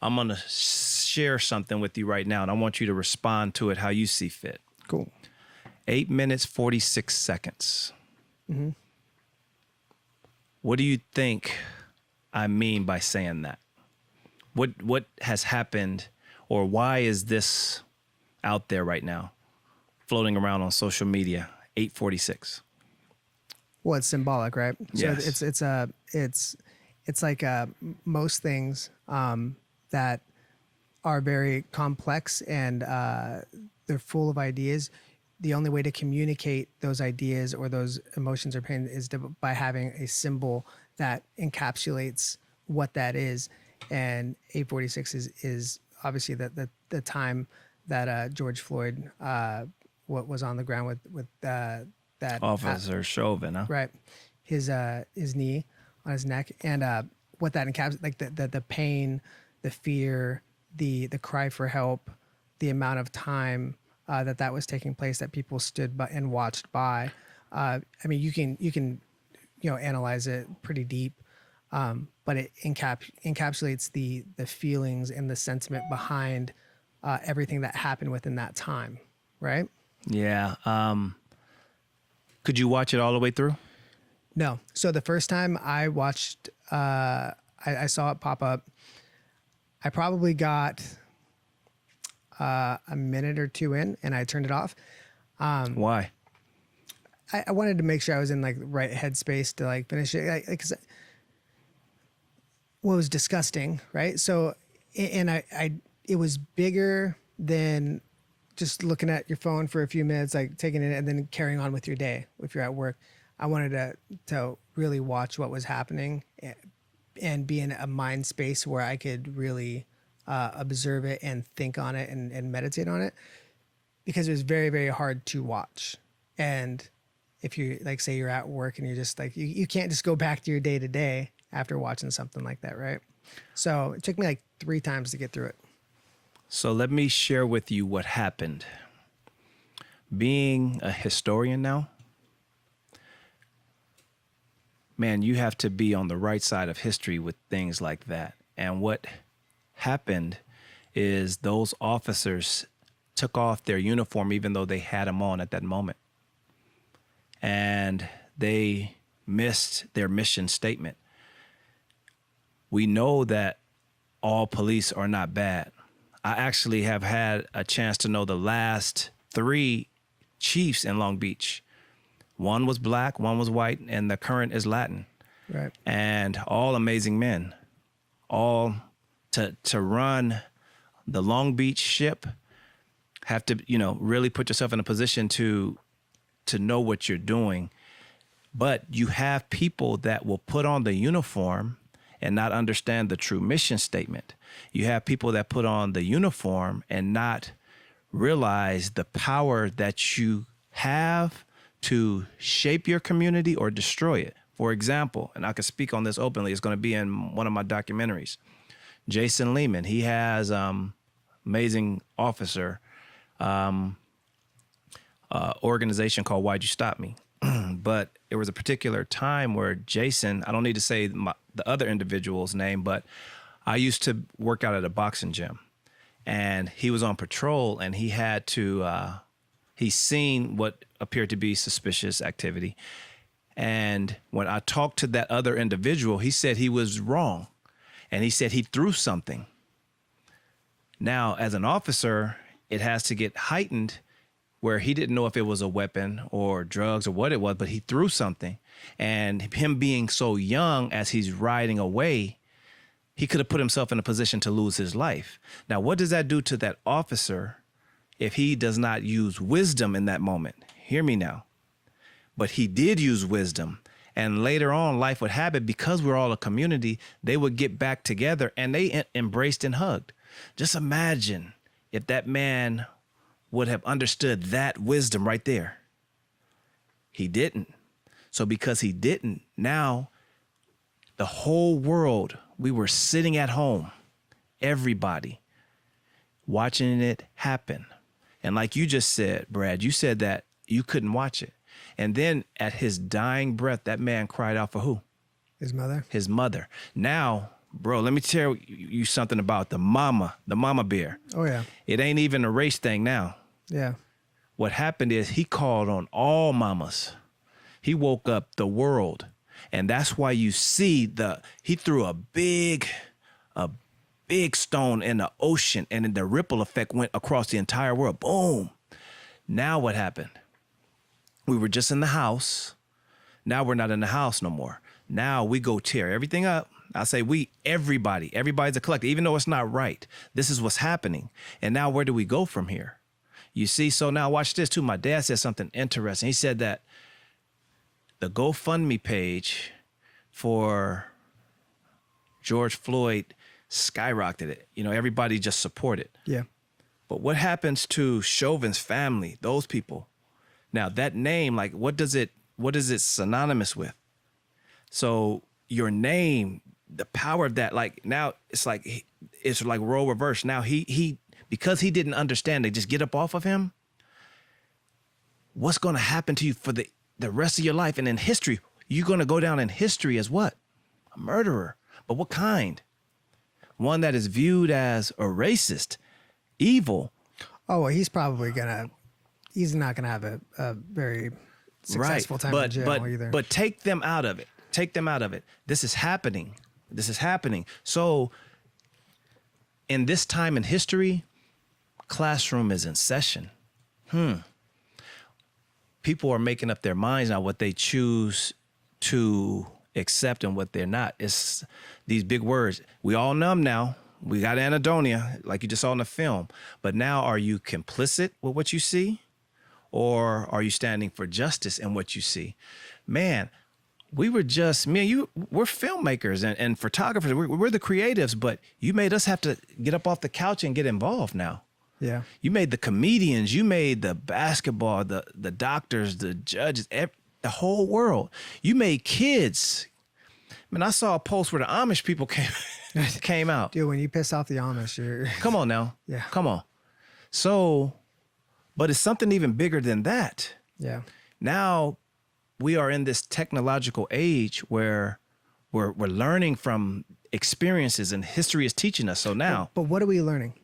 I'm going to share something with you right now, and I want you to respond to it how you see fit. Cool. 8 minutes, 46 seconds. Mm-hmm. What do you think I mean by saying that? What has happened, or why is this out there right now, floating around on social media? 8:46. Well, it's symbolic, right? Yes. So it's like most things that are very complex and they're full of ideas. The only way to communicate those ideas or those emotions or pain is by having a symbol that encapsulates what that is. And 8:46 is obviously the time that George Floyd was on the ground with that Officer Chauvin, huh? right, his knee on his neck, and what that encapsulates, like the pain, the fear, the cry for help, the amount of time that was taking place, that people stood by and watched by. I mean, you can analyze it pretty deep, but it encapsulates the feelings and the sentiment behind everything that happened within that time, right? Yeah. Could you watch it all the way through? No. So the first time I watched, I saw it pop up. I probably got a minute or two in, and I turned it off. Why? I wanted to make sure I was in like the right headspace to like finish it. Because well, it was disgusting, right? So, and it was bigger than just looking at your phone for a few minutes, like taking it and then carrying on with your day if you're at work. I wanted to really watch what was happening and be in a mind space where I could really observe it and think on it and meditate on it, because it was very, very hard to watch. And if you like, say you're at work and you're just like, you can't just go back to your day to day after watching something like that, right? So it took me like 3 times to get through it. So let me share with you what happened. Being a historian now, man, you have to be on the right side of history with things like that. And what happened is those officers took off their uniform even though they had them on at that moment. And they missed their mission statement. We know that all police are not bad. I actually have had a chance to know the last 3 chiefs in Long Beach. One was black, one was white, and the current is Latin. Right. And all amazing men. All to run the Long Beach ship, have to, really put yourself in a position to know what you're doing. But you have people that will put on the uniform and not understand the true mission statement. You have people that put on the uniform and not realize the power that you have to shape your community or destroy it. For example, and I can speak on this openly, it's going to be in one of my documentaries. Jason Lehman, he has amazing officer organization called Why'd You Stop Me? But there was a particular time where Jason, I don't need to say the other individual's name, but I used to work out at a boxing gym, and he was on patrol, and he had to, he seen what appeared to be suspicious activity. And when I talked to that other individual, he said he was wrong. And he said he threw something. Now, as an officer, it has to get heightened where he didn't know if it was a weapon or drugs or what it was, but he threw something. And him being so young as he's riding away, he could have put himself in a position to lose his life. Now, what does that do to that officer if he does not use wisdom in that moment? Hear me now. But he did use wisdom. And later on, life would happen because we're all a community. They would get back together and they embraced and hugged. Just imagine if that man would have understood that wisdom right there. He didn't. So because he didn't, now the whole world, we were sitting at home, everybody watching it happen. And like you just said, Brad, you said that you couldn't watch it. And then at his dying breath, that man cried out for who? His mother. His mother. Now, bro, let me tell you something about the mama bear. Oh, yeah. It ain't even a race thing now. Yeah. What happened is he called on all mamas. He woke up the world. And that's why you see he threw a big stone in the ocean, and then the ripple effect went across the entire world. Boom. Now what happened? We were just in the house. Now we're not in the house no more. Now we go tear everything up. I say everybody's a collective, even though it's not right. This is what's happening. And now where do we go from here? You see, so now watch this too. My dad said something interesting. He said that the GoFundMe page for George Floyd skyrocketed it. Everybody just supported. Yeah. But what happens to Chauvin's family, those people? Now that name, like what is it synonymous with? So your name, the power of that, like now it's like role reverse. Now he because he didn't understand, they just get up off of him. What's going to happen to you for the rest of your life? And in history, you're going to go down in history as what? A murderer. But what kind? One that is viewed as a racist, evil. Oh, well, he's not going to have a very successful time in jail either. But take them out of it. This is happening. So in this time in history, classroom is in session. people are making up their minds now what they choose to accept and what they're not. It's these big words. We all know them now. We got anhedonia, like you just saw in the film. But now, are you complicit with what you see? Or are you standing for justice in what you see? Man, me and you, we're filmmakers and photographers. We're the creatives, but you made us have to get up off the couch and get involved now. Yeah. You made the comedians, you made the basketball, the doctors, the judges, the whole world. You made kids. Man, I saw a post where the Amish people came out. Dude, when you piss off the Amish, you're... Come on now. Yeah. Come on. So, but it's something even bigger than that. Yeah. Now we are in this technological age where we're learning from experiences and history is teaching us. So now... But what are we learning?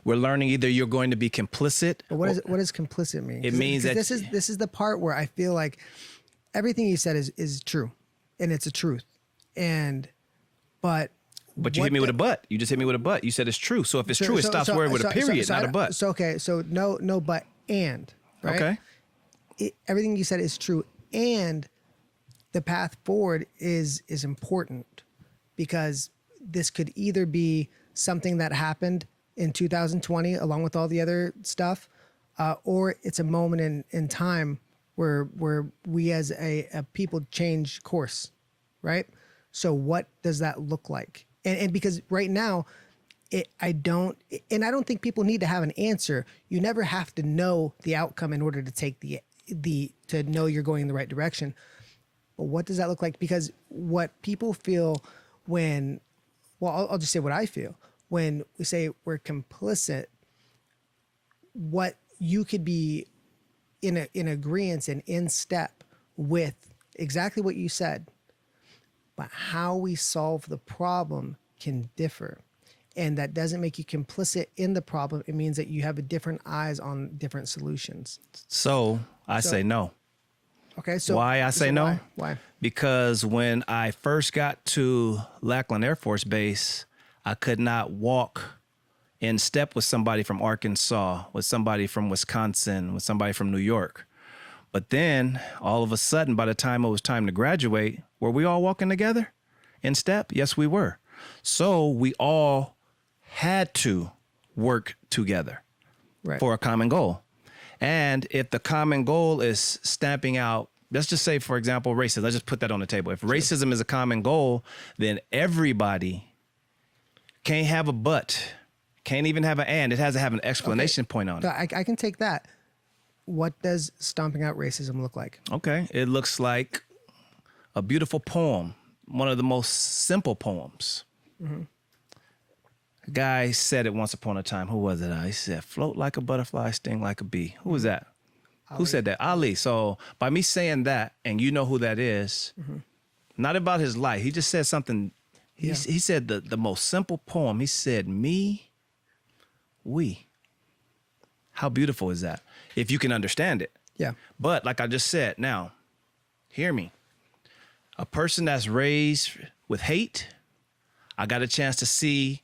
We're learning either you're going to be complicit. But what does complicit mean? It means that this is the part where I feel like everything you said is true, and it's a truth. But you hit me with a but. You just hit me with a but. You said it's true. So if it's true, it stops word with a period, not a but. So okay, so no but and, right? Okay. Everything you said is true, and the path forward is important, because this could either be something that happened in 2020 along with all the other stuff, or it's a moment in time where we as a people change course, right? So what does that look like? And because right now, I don't think people need to have an answer. You never have to know the outcome in order to take to know you're going in the right direction. But what does that look like? Because what people feel I'll just say what I feel. When we say we're complicit, what you could be in agreement and in step with exactly what you said, but how we solve the problem can differ. And that doesn't make you complicit in the problem. It means that you have a different eyes on different solutions. So I say no. Okay. So why I say no? Why? Because when I first got to Lakewood Air Force Base, I could not walk in step with somebody from Arkansas, with somebody from Wisconsin, with somebody from New York. But then all of a sudden, by the time it was time to graduate, were we all walking together in step? Yes, we were. So we all had to work together for a common goal. And if the common goal is stamping out, let's just say, for example, racism, let's just put that on the table. If racism is a common goal, then everybody can't have a but, can't even have an and. It has to have an explanation point on it. I can take that. What does stomping out racism look like? Okay. It looks like a beautiful poem, one of the most simple poems. Mm-hmm. A guy said it once upon a time. Who was it? He said, float like a butterfly, sting like a bee. Who was that? Ali. Who said that? Ali. So by me saying that, and you know who that is, not about his life. He just said something. He said the most simple poem. He said, me, we. How beautiful is that? If you can understand it. Yeah. But like I just said, now, hear me. A person that's raised with hate, I got a chance to see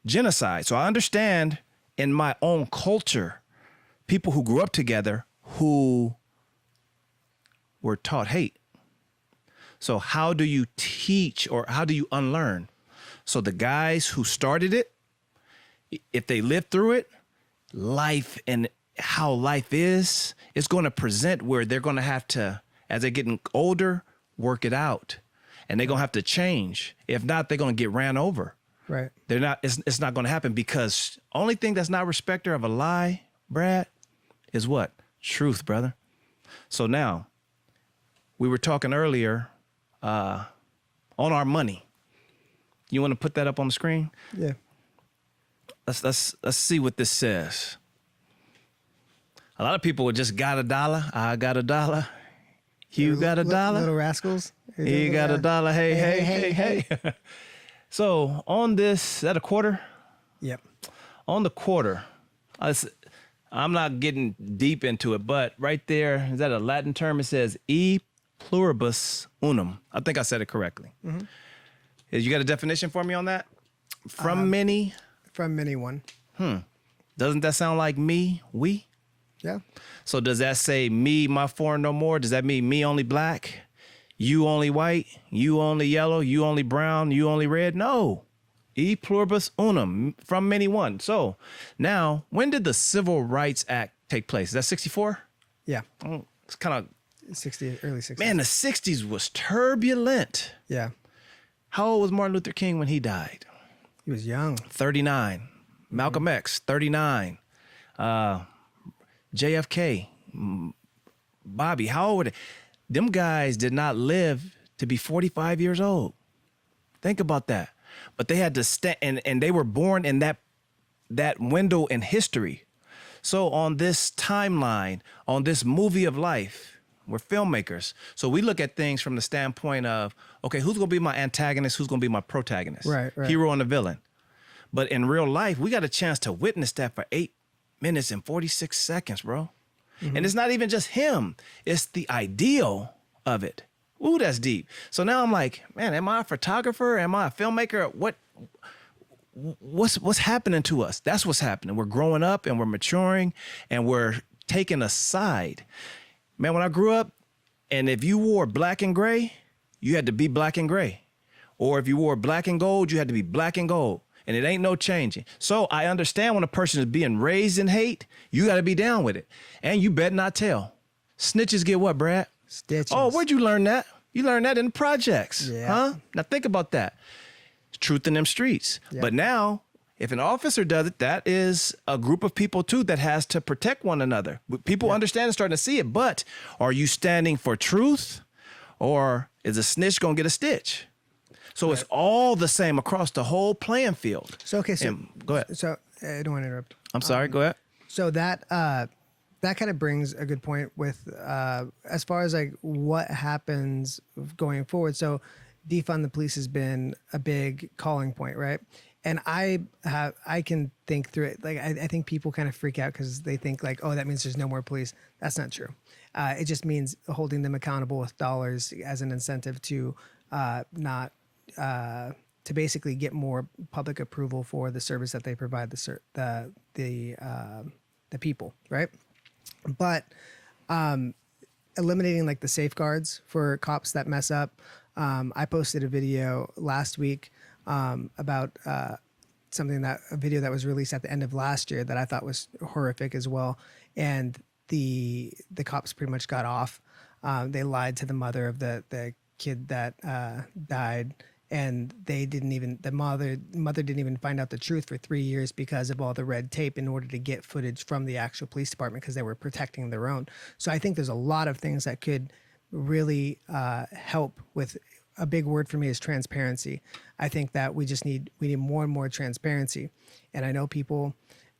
genocide. So I understand in my own culture, people who grew up together who were taught hate. So how do you teach or how do you unlearn? So the guys who started it, if they lived through it, life and how life is, it's going to present where they're going to have to, as they're getting older, work it out. And they're going to have to change. If not, they're going to get ran over. Right. They're not, it's not going to happen, because only thing that's not respecter of a lie, Brad, is what? Truth, brother. So now, we were talking earlier on our money. You want to put that up on the screen? Yeah. Let's see what this says. A lot of people would just got a dollar. I got a dollar. You got a dollar. Little rascals. You got a dollar. Hey, hey, hey, hey. So on this, is that a quarter? Yep. On the quarter, I'm not getting deep into it, but right there, is that a Latin term? It says e pluribus unum. I think I said it correctly. Mm-hmm. You got a definition for me on that? From many? From many one. Doesn't that sound like me, we? Yeah. So does that say me, my foreign no more? Does that mean me only black, you only white, you only yellow, you only brown, you only red? No. E pluribus unum, from many one. So now, when did the Civil Rights Act take place? Is that 64? Yeah. It's kind of, Early 60s. man, the 60s was turbulent. Yeah. How old was Martin Luther King when he died? He was young. 39. Malcolm X, 39. JFK, Bobby, how old were they? Them guys did not live to be 45 years old. Think about that. But they had to stand, and they were born in that window in history. So on this timeline, on this movie of life, we're filmmakers. So we look at things from the standpoint of, okay, who's going to be my antagonist? Who's going to be my protagonist? Right. Hero and the villain. But in real life, we got a chance to witness that for 8 minutes and 46 seconds, bro. And it's not even just him. It's the ideal of it. Ooh, that's deep. So now I'm like, man, am I a photographer? Am I a filmmaker? What's happening to us? That's what's happening. We're growing up and we're maturing and we're taking a side. Man, when I grew up, and if you wore black and gray, you had to be black and gray. Or if you wore black and gold, you had to be black and gold. And it ain't no changing. So I understand when a person is being raised in hate, you got to be down with it. And you better not tell. Snitches get what, Brad? Stitches. Oh, where'd you learn that? You learned that in the projects. Yeah. Huh? Now think about that. Truth in them streets. Yeah. But now, if an officer does it, that is a group of people too that has to protect one another. People understand and starting to see it. But are you standing for truth, or is a snitch going to get a stitch? So it's all the same across the whole playing field. So, okay. So, go ahead. So I don't want to interrupt. I'm sorry. Go ahead. So that kind of brings a good point with as far as like what happens going forward. So defund the police has been a big calling point, right? And I can think through it. Like I think people kind of freak out because they think like, oh, that means there's no more police. That's not true. It just means holding them accountable with dollars as an incentive to not to basically get more public approval for the service that they provide the people, right? But eliminating like the safeguards for cops that mess up. I posted a video last week about a video that was released at the end of last year that I thought was horrific as well. And the cops pretty much got off. They lied to the mother of the kid that died. And the mother didn't even find out the truth for 3 years because of all the red tape in order to get footage from the actual police department because they were protecting their own. So I think there's a lot of things that could really help with. A big word for me is transparency. I think that we need more and more transparency. And I know people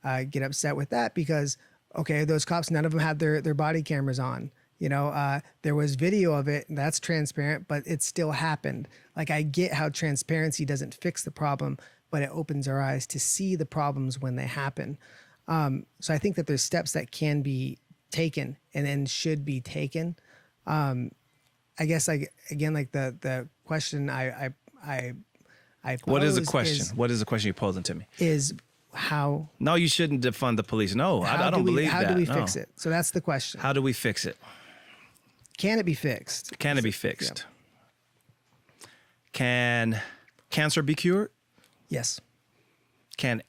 get upset with that because, okay, those cops, none of them had their body cameras on. You know, there was video of it, and that's transparent, but it still happened. Like, I get how transparency doesn't fix the problem, but it opens our eyes to see the problems when they happen. So I think that there's steps that can be taken and then should be taken. I guess, like, again, like the question I pose. What is the question? What is the question you're posing to me? Is how? No, you shouldn't defund the police. No, I don't believe that. How do we No. fix it? So that's the question. How do we fix it? Can it be fixed? Can it be fixed? Yeah. Can cancer be cured? Yes. Can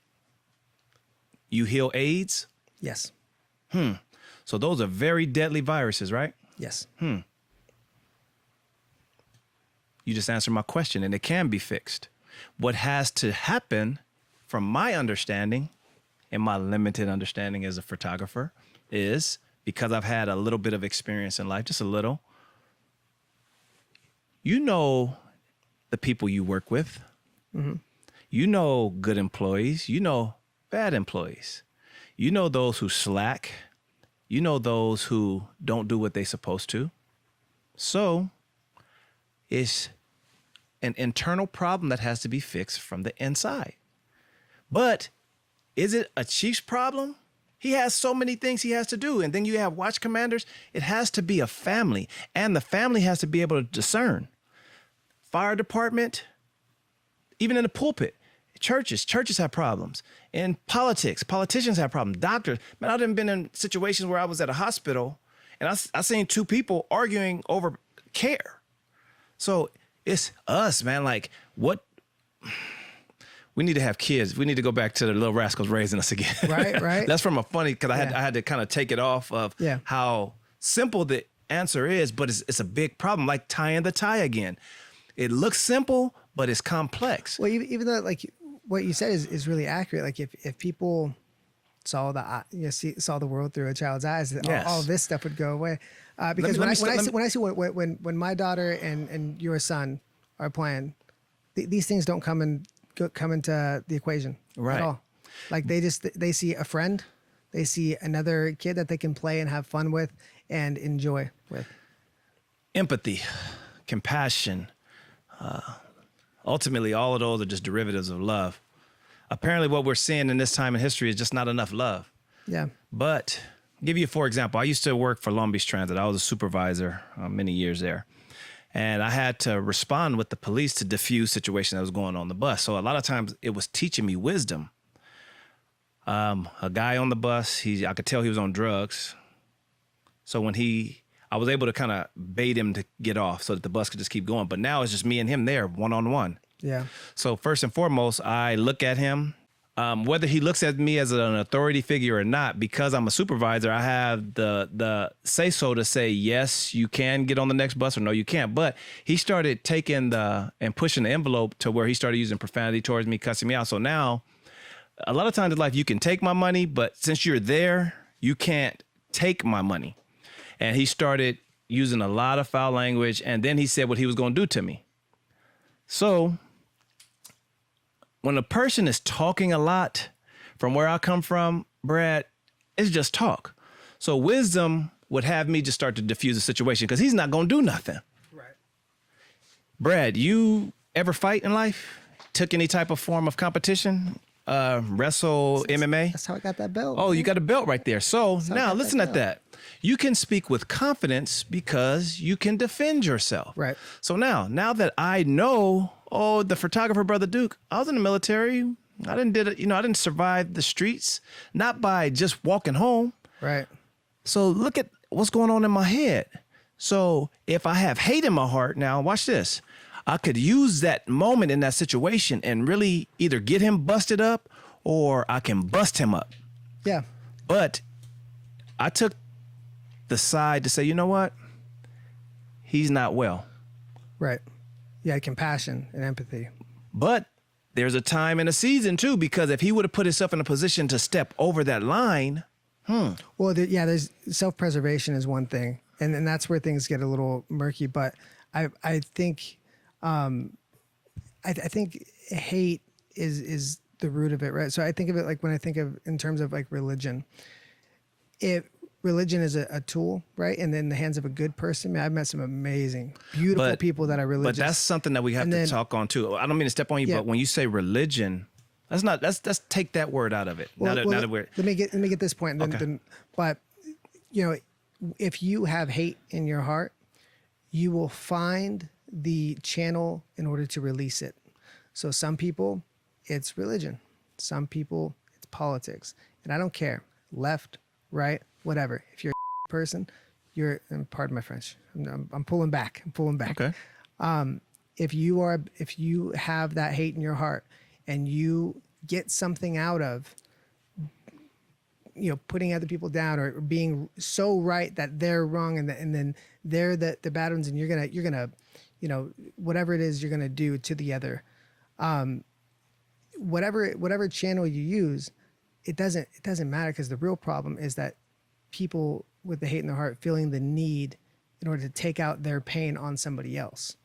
you heal AIDS? Yes. So those are very deadly viruses, right? Yes. You just answered my question, and it can be fixed. What has to happen, from my understanding and my limited understanding as a photographer, is because I've had a little bit of experience in life, just a little. You know the people you work with. Mm-hmm. You know good employees. You know bad employees. You know those who slack. You know those who don't do what they're supposed to. So it's an internal problem that has to be fixed from the inside. But is it a chief's problem? He has so many things he has to do. And then you have watch commanders. It has to be a family. And the family has to be able to discern. Fire department, even in the pulpit, Churches have problems. In politics, politicians have problems. Doctors, man, I've been in situations where I was at a hospital and I seen two people arguing over care. So it's us, man. Like, what? We need to have kids. We need to go back to the Little Rascals raising us again. Right. That's from a funny, because I had to kind of take it off of how simple the answer is, but it's a big problem. Like tying the tie again. It looks simple, but it's complex. Well, even though like what you said is really accurate. Like if people saw the world through a child's eyes, all this stuff would go away. Because when I see when my daughter and your son are playing, these things don't come into the equation at all. Like they see a friend, they see another kid that they can play and have fun with and enjoy with. Empathy, compassion. Ultimately, all of those are just derivatives of love. Apparently, what we're seeing in this time in history is just not enough love. Yeah. But I'll give you, for example, I used to work for Long Beach Transit. I was a supervisor many years there. And I had to respond with the police to diffuse situation that was going on the bus. So a lot of times it was teaching me wisdom. A guy on the bus, I could tell he was on drugs. So I was able to kind of bait him to get off so that the bus could just keep going. But now it's just me and him there, one-on-one. Yeah. So first and foremost, I look at him. Whether he looks at me as an authority figure or not, because I'm a supervisor, I have the say-so to say, yes, you can get on the next bus, or no, you can't. But he started taking and pushing the envelope to where he started using profanity towards me, cussing me out. So now, a lot of times in life, you can take my money, but since you're there, you can't take my money. And he started using a lot of foul language, and then he said what he was going to do to me. So when a person is talking a lot, from where I come from, Brad, it's just talk. So wisdom would have me just start to diffuse the situation because he's not going to do nothing. Right. Brad, you ever fight in life? Took any type of form of competition? Wrestle, MMA? That's how I got that belt. Oh, man. you got a belt right there. So now listen at that. You can speak with confidence because you can defend yourself. Right. So now that I know, the photographer, Brother Duke, I was in the military. I didn't survive the streets, not by just walking home. Right. So look at what's going on in my head. So if I have hate in my heart, now watch this. I could use that moment in that situation and really either get him busted up or I can bust him up. Yeah. But I took the side to say, you know what? He's not well. Right. Yeah, compassion and empathy. But there's a time and a season too, because if he would have put himself in a position to step over that line, Well, there's self-preservation is one thing, and that's where things get a little murky. But I think hate is the root of it, right? So I think of it like when I think of in terms of like religion. Religion is a tool, right? And in the hands of a good person, man, I've met some amazing, beautiful people that are religious. But that's something that we have to talk on too. I don't mean to step on you, but when you say religion, let's take that word out of it. Let me get this point. But if you have hate in your heart, you will find the channel in order to release it. So some people, it's religion. Some people, it's politics. And I don't care, left, right, whatever. If you're a person, and pardon my French, I'm pulling back. Okay. If you have that hate in your heart and you get something out of, putting other people down or being so right that they're wrong and then they're the bad ones and you're gonna, whatever it is you're gonna do to the other, whatever channel you use, it doesn't matter because the real problem is that people with the hate in their heart feeling the need in order to take out their pain on somebody else.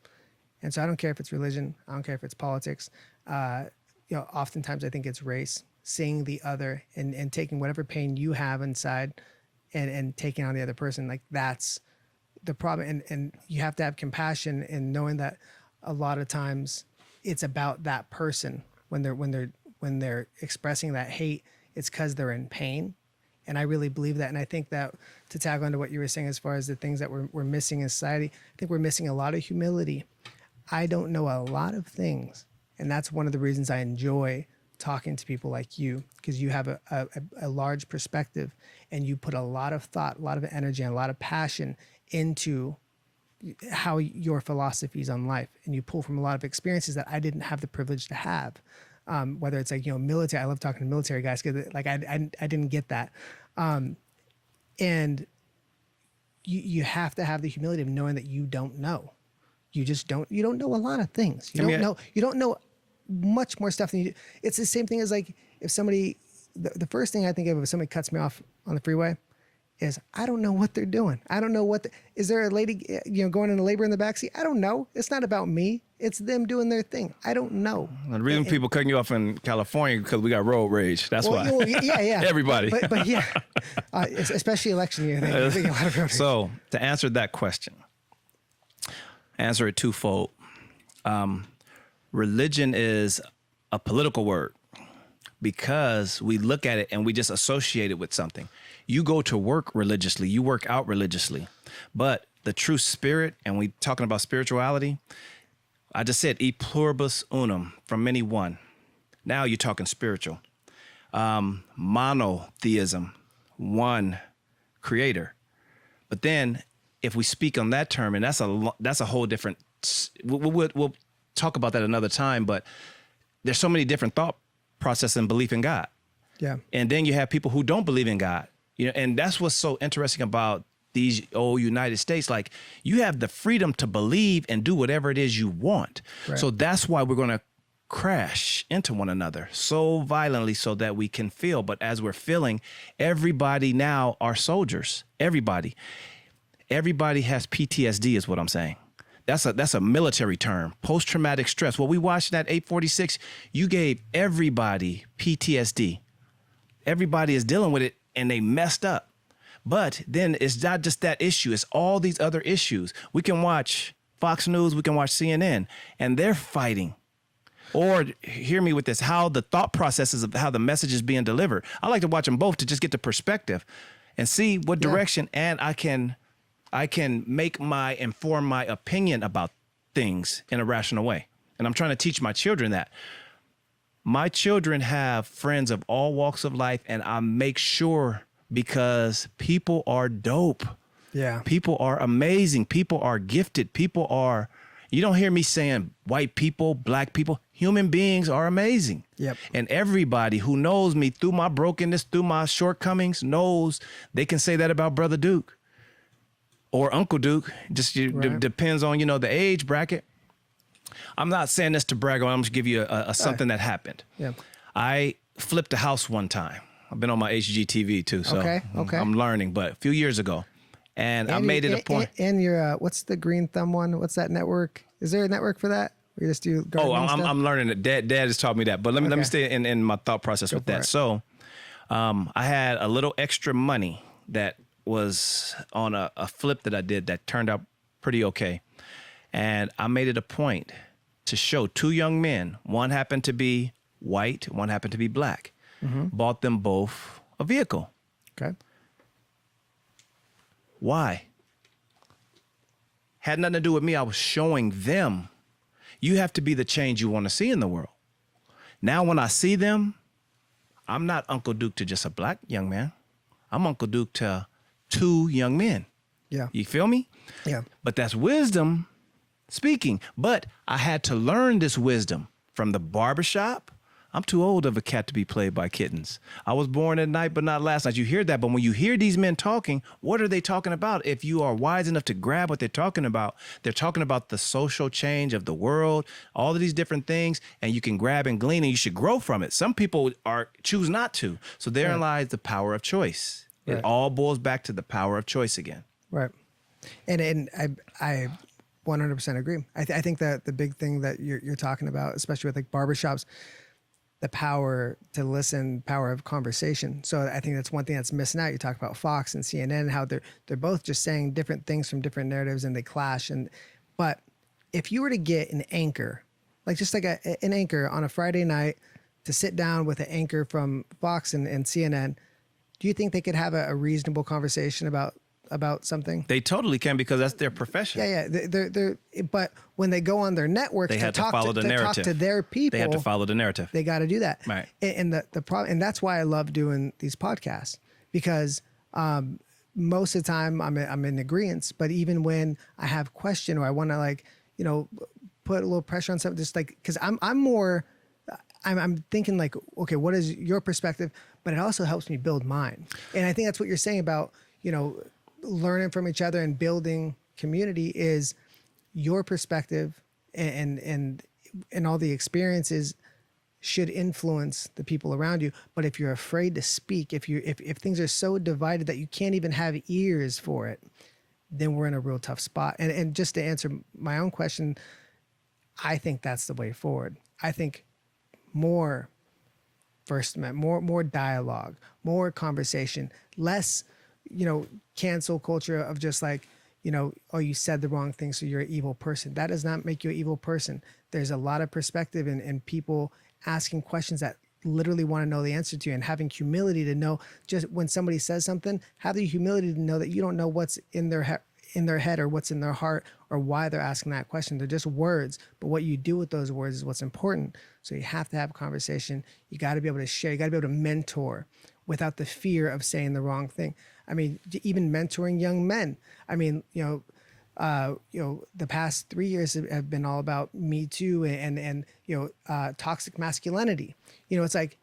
And so I don't care if it's religion. I don't care if it's politics. Oftentimes I think it's race, seeing the other and taking whatever pain you have inside and taking on the other person. Like that's the problem. And you have to have compassion in knowing that a lot of times it's about that person when they're expressing that hate, it's because they're in pain. And I really believe that. And I think that to tag on to what you were saying, as far as the things that we're missing in society, I think we're missing a lot of humility. I don't know a lot of things And that's one of the reasons I enjoy talking to people like you, because you have a large perspective and you put a lot of thought, a lot of energy, and a lot of passion into how your philosophies on life, and you pull from a lot of experiences that I didn't have the privilege to have. Whether it's like, military, I love talking to military guys because like I didn't get that. And you have to have the humility of knowing that you don't know. You don't know a lot of things. You don't know much more stuff than you do. It's the same thing as like if somebody, the first thing I think of if somebody cuts me off on the freeway is I don't know what they're doing. I don't know is there a lady, going into labor in the backseat? I don't know. It's not about me. It's them doing their thing. I don't know. The reason people cutting you off in California because we got road rage. That's why. Yeah. Everybody. But yeah, especially election year. I think a lot of road rage. So to answer that question, answer it twofold. Religion is a political word because we look at it and we just associate it with something. You go to work religiously, you work out religiously, but the true spirit, and we talking about spirituality, I just said e pluribus unum, from many one. Now you're talking spiritual. Monotheism, one creator. But then if we speak on that term, and that's a whole different, we'll talk about that another time, but there's so many different thought processes and belief in God. Yeah. And then you have people who don't believe in God. And that's what's so interesting about these old United States. Like, you have the freedom to believe and do whatever it is you want. Right. So that's why we're going to crash into one another so violently so that we can feel. But as we're feeling, everybody now are soldiers. Everybody has PTSD is what I'm saying. That's a military term, post-traumatic stress. What we watched in that 846, you gave everybody PTSD. Everybody is dealing with it and they messed up. But then it's not just that issue. It's all these other issues. We can watch Fox News. We can watch CNN and they're fighting. Or hear me with this, how the thought processes of how the message is being delivered. I like to watch them both to just get the perspective and see what direction, and I can inform my opinion about things in a rational way. And I'm trying to teach my children that. My children have friends of all walks of life, and I make sure, because people are dope. Yeah. People are amazing. People are gifted. You don't hear me saying white people, black people. Human beings are amazing. Yep. And everybody who knows me through my brokenness, through my shortcomings, knows they can say that about Brother Duke or Uncle Duke. Just depends on, the age bracket. I'm not saying this to brag on. I'm just give you a something that happened. Yeah. I flipped a house one time. I've been on my HGTV too, so okay. I'm learning. But a few years ago, and I made it a point. And your what's the green thumb one? What's that network? Is there a network for that? We just do. I'm learning it. Dad has taught me that. But let me stay in my thought process with that. So, I had a little extra money that was on a flip that I did that turned out pretty okay, and I made it a point to show two young men. One happened to be white. One happened to be black. Mm-hmm. Bought them both a vehicle. Okay. Why? Had nothing to do with me. I was showing them you have to be the change you want to see in the world. Now, when I see them, I'm not Uncle Duke to just a black young man. I'm Uncle Duke to two young men. Yeah. You feel me? Yeah. But that's wisdom speaking. But I had to learn this wisdom from the barbershop. I'm too old of a cat to be played by kittens. I was born at night, but not last night. You hear that, but when you hear these men talking, what are they talking about? If you are wise enough to grab what they're talking about the social change of the world, all of these different things, and you can grab and glean, and you should grow from it. Some people choose not to. So therein lies the power of choice. Right. It all boils back to the power of choice again. Right. And I 100% agree. I think that the big thing that you're talking about, especially with like barbershops, the power to listen, power of conversation. So I think that's one thing that's missing out. You talk about Fox and CNN, how they're both just saying different things from different narratives and they clash. But if you were to get an anchor, like just like an anchor on a Friday night to sit down with an anchor from Fox and CNN, do you think they could have a reasonable conversation about about something. They totally can because that's their profession. Yeah, they're but when they go on their networks They to have to talk follow the to talk narrative. to their people, They have to follow the narrative. they got to do that. Right. And the problem, and that's why I love doing these podcasts, because most of the time I'm in agreement, but even when I have question or I want to, like, you know, put a little pressure on something, just like, because I'm thinking like, okay, what is your perspective? But it also helps me build mine. And I think that's what you're saying about, you know, learning from each other and building community is your perspective and all the experiences should influence the people around you. But if you're afraid to speak, if things are so divided that you can't even have ears for it, then we're in a real tough spot. And just to answer my own question, I think that's the way forward. I think more First Amendment, more dialogue, more conversation, less, you know, cancel culture of just like, you know, oh, you said the wrong thing, so you're an evil person. That does not make you an evil person. There's a lot of perspective in people asking questions that literally want to know the answer to, and having humility to know, just when somebody says something, have the humility to know that you don't know what's in their head or what's in their heart or why they're asking that question. They're just words, but what you do with those words is what's important. So you have to have a conversation. You got to be able to share. You got to be able to mentor without the fear of saying the wrong thing. I mean, even mentoring young men. I mean, you know, the past 3 years have been all about Me Too and toxic masculinity. You know, it's like,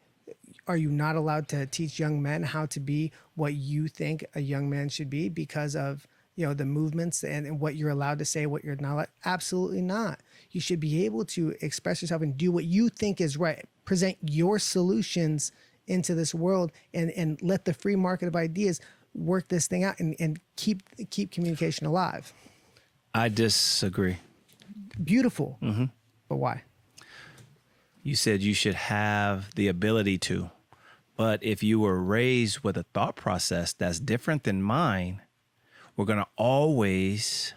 are you not allowed to teach young men how to be what you think a young man should be because of, you know, the movements and what you're allowed to say, what you're not allowed? Absolutely not. You should be able to express yourself and do what you think is right. Present your solutions into this world and let the free market of ideas work this thing out and keep communication alive. I disagree. Beautiful. Mm-hmm. But why? You said you should have the ability to, but if you were raised with a thought process that's different than mine, we're going to always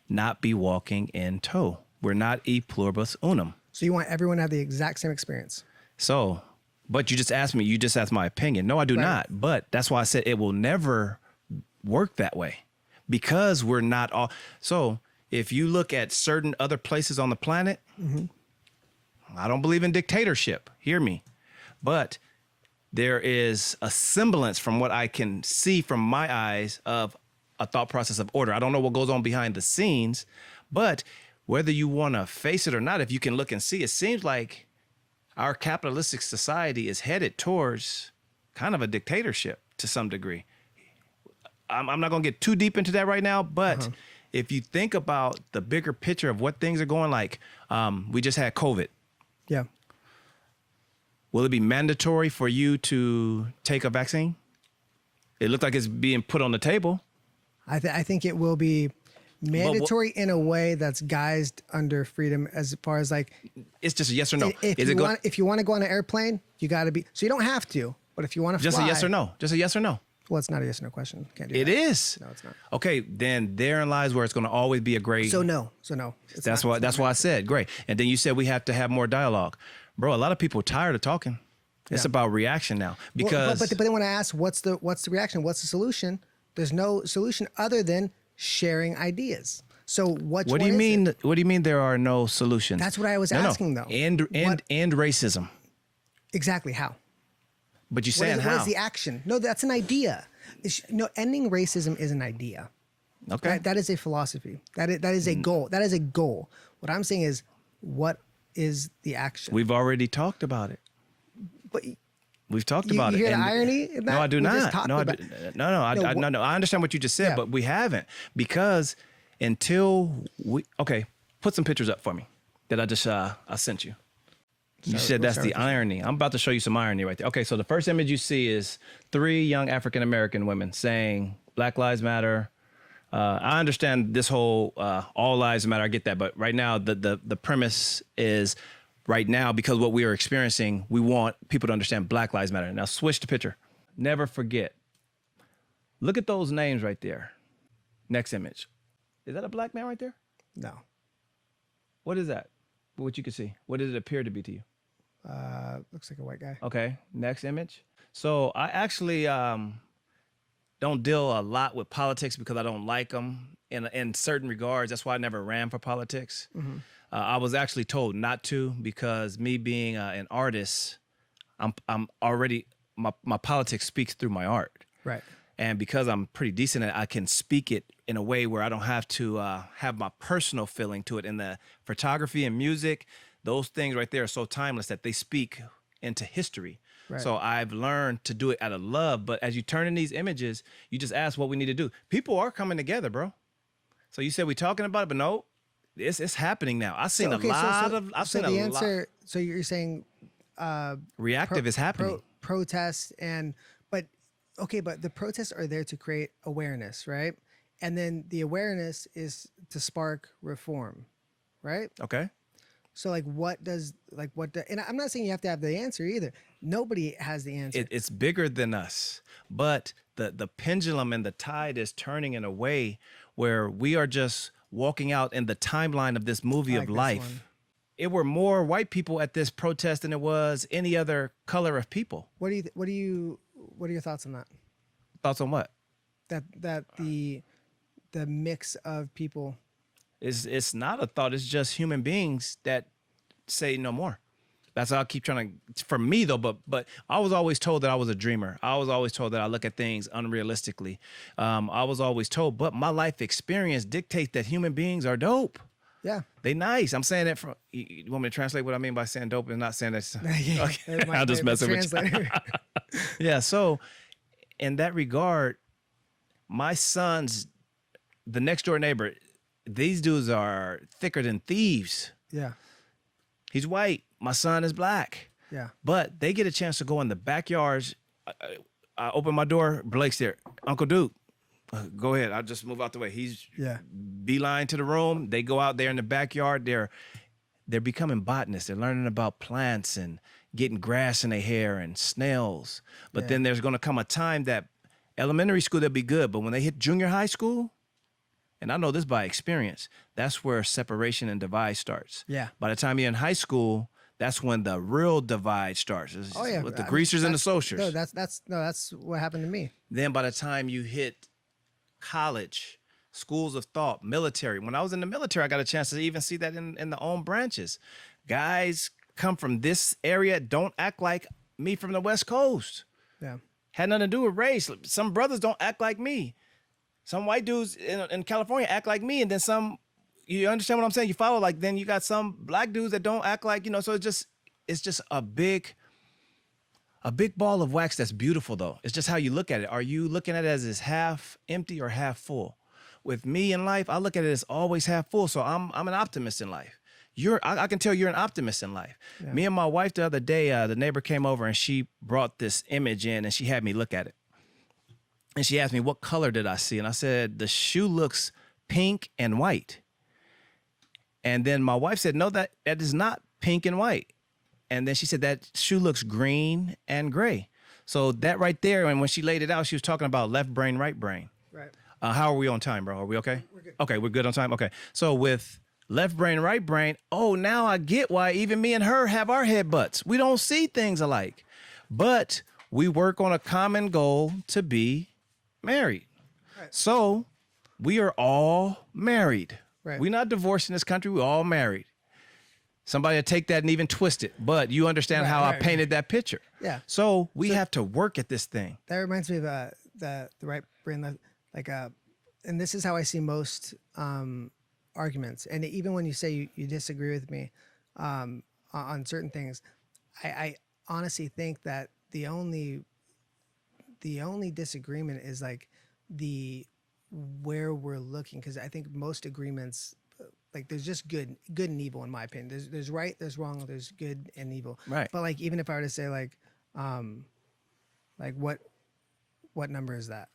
not be walking in tow. We're not e pluribus unum. So you want everyone to have the exact same experience? So, but you just asked my opinion. No, I do not. But that's why I said it will never work that way, because we're not all. So if you look at certain other places on the planet, mm-hmm. I don't believe in dictatorship. Hear me. But there is a semblance from what I can see from my eyes of a thought process of order. I don't know what goes on behind the scenes, but whether you want to face it or not, if you can look and see, it seems like our capitalistic society is headed towards kind of a dictatorship to some degree. I'm not going to get too deep into that right now, but if you think about the bigger picture of what things are going, like we just had COVID. Yeah. Will it be mandatory for you to take a vaccine? It looked like it's being put on the table. I think it will be mandatory in a way that's guised under freedom, as far as like, it's just a yes or no. If you want to go on an airplane, you got to be, so you don't have to, but if you want to fly. Just a yes or no. Just a yes or no. Well, it's not a yes or no question. Can't do it that. It is. No, it's not. Okay, then therein lies where it's going to always be a gray. So no. That's why I said great. And then you said we have to have more dialogue. Bro, a lot of people are tired of talking. It's about reaction now. Because but then when I ask what's the reaction, what's the solution? There's no solution other than sharing ideas. So what do you mean? What do you mean there are no solutions? That's what I was asking though. And racism. Exactly how? But you saying how? What is the action? No, that's an idea. Ending racism is an idea. Okay. That is a philosophy. That is a goal. That is a goal. What I'm saying is, what is the action? We've already talked about it. But we've talked about it. You hear the irony in that? No, I do not. No. I understand what you just said, but we haven't, because until put some pictures up for me that I just I sent you. You said that's the irony. I'm about to show you some irony right there. Okay, so the first image you see is 3 young African-American women saying Black Lives Matter. I understand this whole all lives matter. I get that. But right now, the premise is right now, because what we are experiencing, we want people to understand Black Lives Matter. Now switch the picture. Never forget. Look at those names right there. Next image. Is that a black man right there? No. What is that? What you can see? What does it appear to be to you? Looks like a white guy. Okay, next image. So I actually don't deal a lot with politics because I don't like them in certain regards. That's why I never ran for politics. Mm-hmm. I was actually told not to because me being an artist, I'm already my politics speaks through my art. Right. And because I'm pretty decent at it, I can speak it in a way where I don't have to have my personal feeling to it. In the photography and music, those things right there are so timeless that they speak into history. Right. So I've learned to do it out of love. But as you turn in these images, you just ask what we need to do. People are coming together, bro. So you said we talking about it, but no, it's happening now. I've seen a lot of. I've so seen the a answer. lot. So you're saying Reactive is happening. protests but the protests are there to create awareness, right? And then the awareness is to spark reform, right? Okay. So like and I'm not saying you have to have the answer either. Nobody has the answer. It's bigger than us, but the pendulum and the tide is turning in a way where we are just walking out in the timeline of this movie I like of this life. one. It were more white people at this protest than it was any other color of people. What are your thoughts on that? Thoughts on what? That the mix of people. It's not a thought. It's just human beings that say no more. That's how I keep trying to. For me though, but I was always told that I was a dreamer. I was always told that I look at things unrealistically. I was always told, but my life experience dictates that human beings are dope. Yeah. They nice. I'm saying that from. You want me to translate what I mean by saying dope and not saying that? Yeah. Okay. I'll just mess with you. Yeah. So, in that regard, my son's the next door neighbor. These dudes are thicker than thieves. Yeah. He's white. My son is black. Yeah. But they get a chance to go in the backyards. I open my door. Blake's there. Uncle Duke, go ahead. I'll just move out the way. He's beeline to the room. They go out there in the backyard. They're becoming botanists. They're learning about plants and getting grass in their hair and snails. But then there's going to come a time that elementary school, they'll be good. But when they hit junior high school, and I know this by experience, that's where separation and divide starts. Yeah. By the time you're in high school, that's when the real divide starts. It's with the greasers and the sociers. No, that's what happened to me. Then by the time you hit college, schools of thought, military. When I was in the military, I got a chance to even see that in the own branches. Guys come from this area, don't act like me from the West Coast. Yeah. Had nothing to do with race. Some brothers don't act like me. Some white dudes in California act like me, and then some. You understand what I'm saying? You follow, like, then you got some black dudes that don't act like, so it's just a big ball of wax that's beautiful though. It's just how you look at it. Are you looking at it as it's half empty or half full? With me in life, I look at it as always half full. So I'm an optimist in life. I can tell you're an optimist in life. Yeah. Me and my wife the other day, the neighbor came over and she brought this image in and she had me look at it. And she asked me, what color did I see? And I said, the shoe looks pink and white. And then my wife said, no, that is not pink and white. And then she said, that shoe looks green and gray. So that right there, and when she laid it out, she was talking about left brain, right brain. Right. How are we on time, bro? Are we okay? We're good. Okay, we're good on time? Okay. So with left brain, right brain, now I get why even me and her have our headbutts. We don't see things alike. But we work on a common goal to be married. Right. So we are all married. Right. We're not divorced in this country. We're all married. Somebody will take that and even twist it. But you understand how I painted that picture. Yeah. So we have to work at this thing. That reminds me of the right brain left, and this is how I see most arguments. And even when you say you disagree with me on certain things, I honestly think that the only disagreement is like where we're looking, because I think most agreements, like, there's just good and evil in my opinion. There's right, there's wrong, there's good and evil. Right. But like, even if I were to say like what number is that?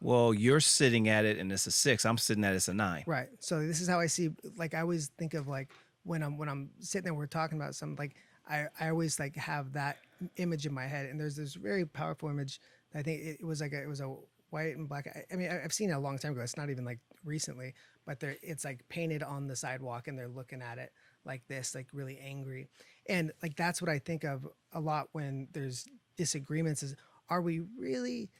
Well, you're sitting at it and it's a 6. I'm sitting at it, it's a 9. Right. So this is how I see. Like, I always think of like when I'm sitting there, we're talking about something. Like I always like have that image in my head, and there's this very powerful image. I think it was a white and black. I mean, I've seen it a long time ago. It's not even like recently, but it's like painted on the sidewalk and they're looking at it like this, like really angry. And like, that's what I think of a lot when there's disagreements is, are we really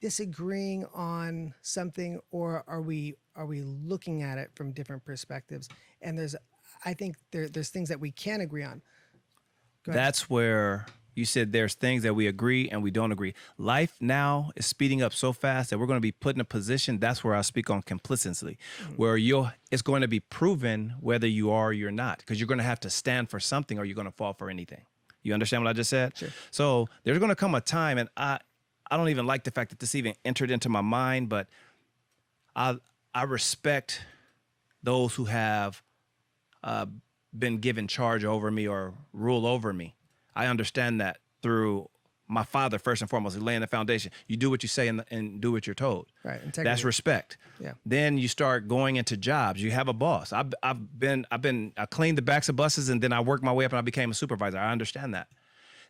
disagreeing on something, or are we looking at it from different perspectives? And I think there's things that we can agree on. Go ahead. That's where you said there's things that we agree and we don't agree. Life now is speeding up so fast that we're going to be put in a position. That's where I speak on complicity, where it's going to be proven whether you are or you're not, because you're going to have to stand for something or you're going to fall for anything. You understand what I just said? Sure. So there's going to come a time, and I don't even like the fact that this even entered into my mind, but I respect those who have been given charge over me or rule over me. I understand that through my father, first and foremost, laying the foundation. You do what you say and do what you're told. Right. Integrity. That's respect. Yeah. Then you start going into jobs. You have a boss. I cleaned the backs of buses, and then I worked my way up and I became a supervisor. I understand that.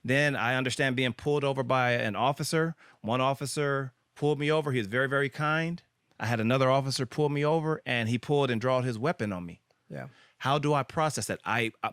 Then I understand being pulled over by an officer. One officer pulled me over. He was very, very kind. I had another officer pull me over, and he pulled and drawed his weapon on me. Yeah. How do I process that?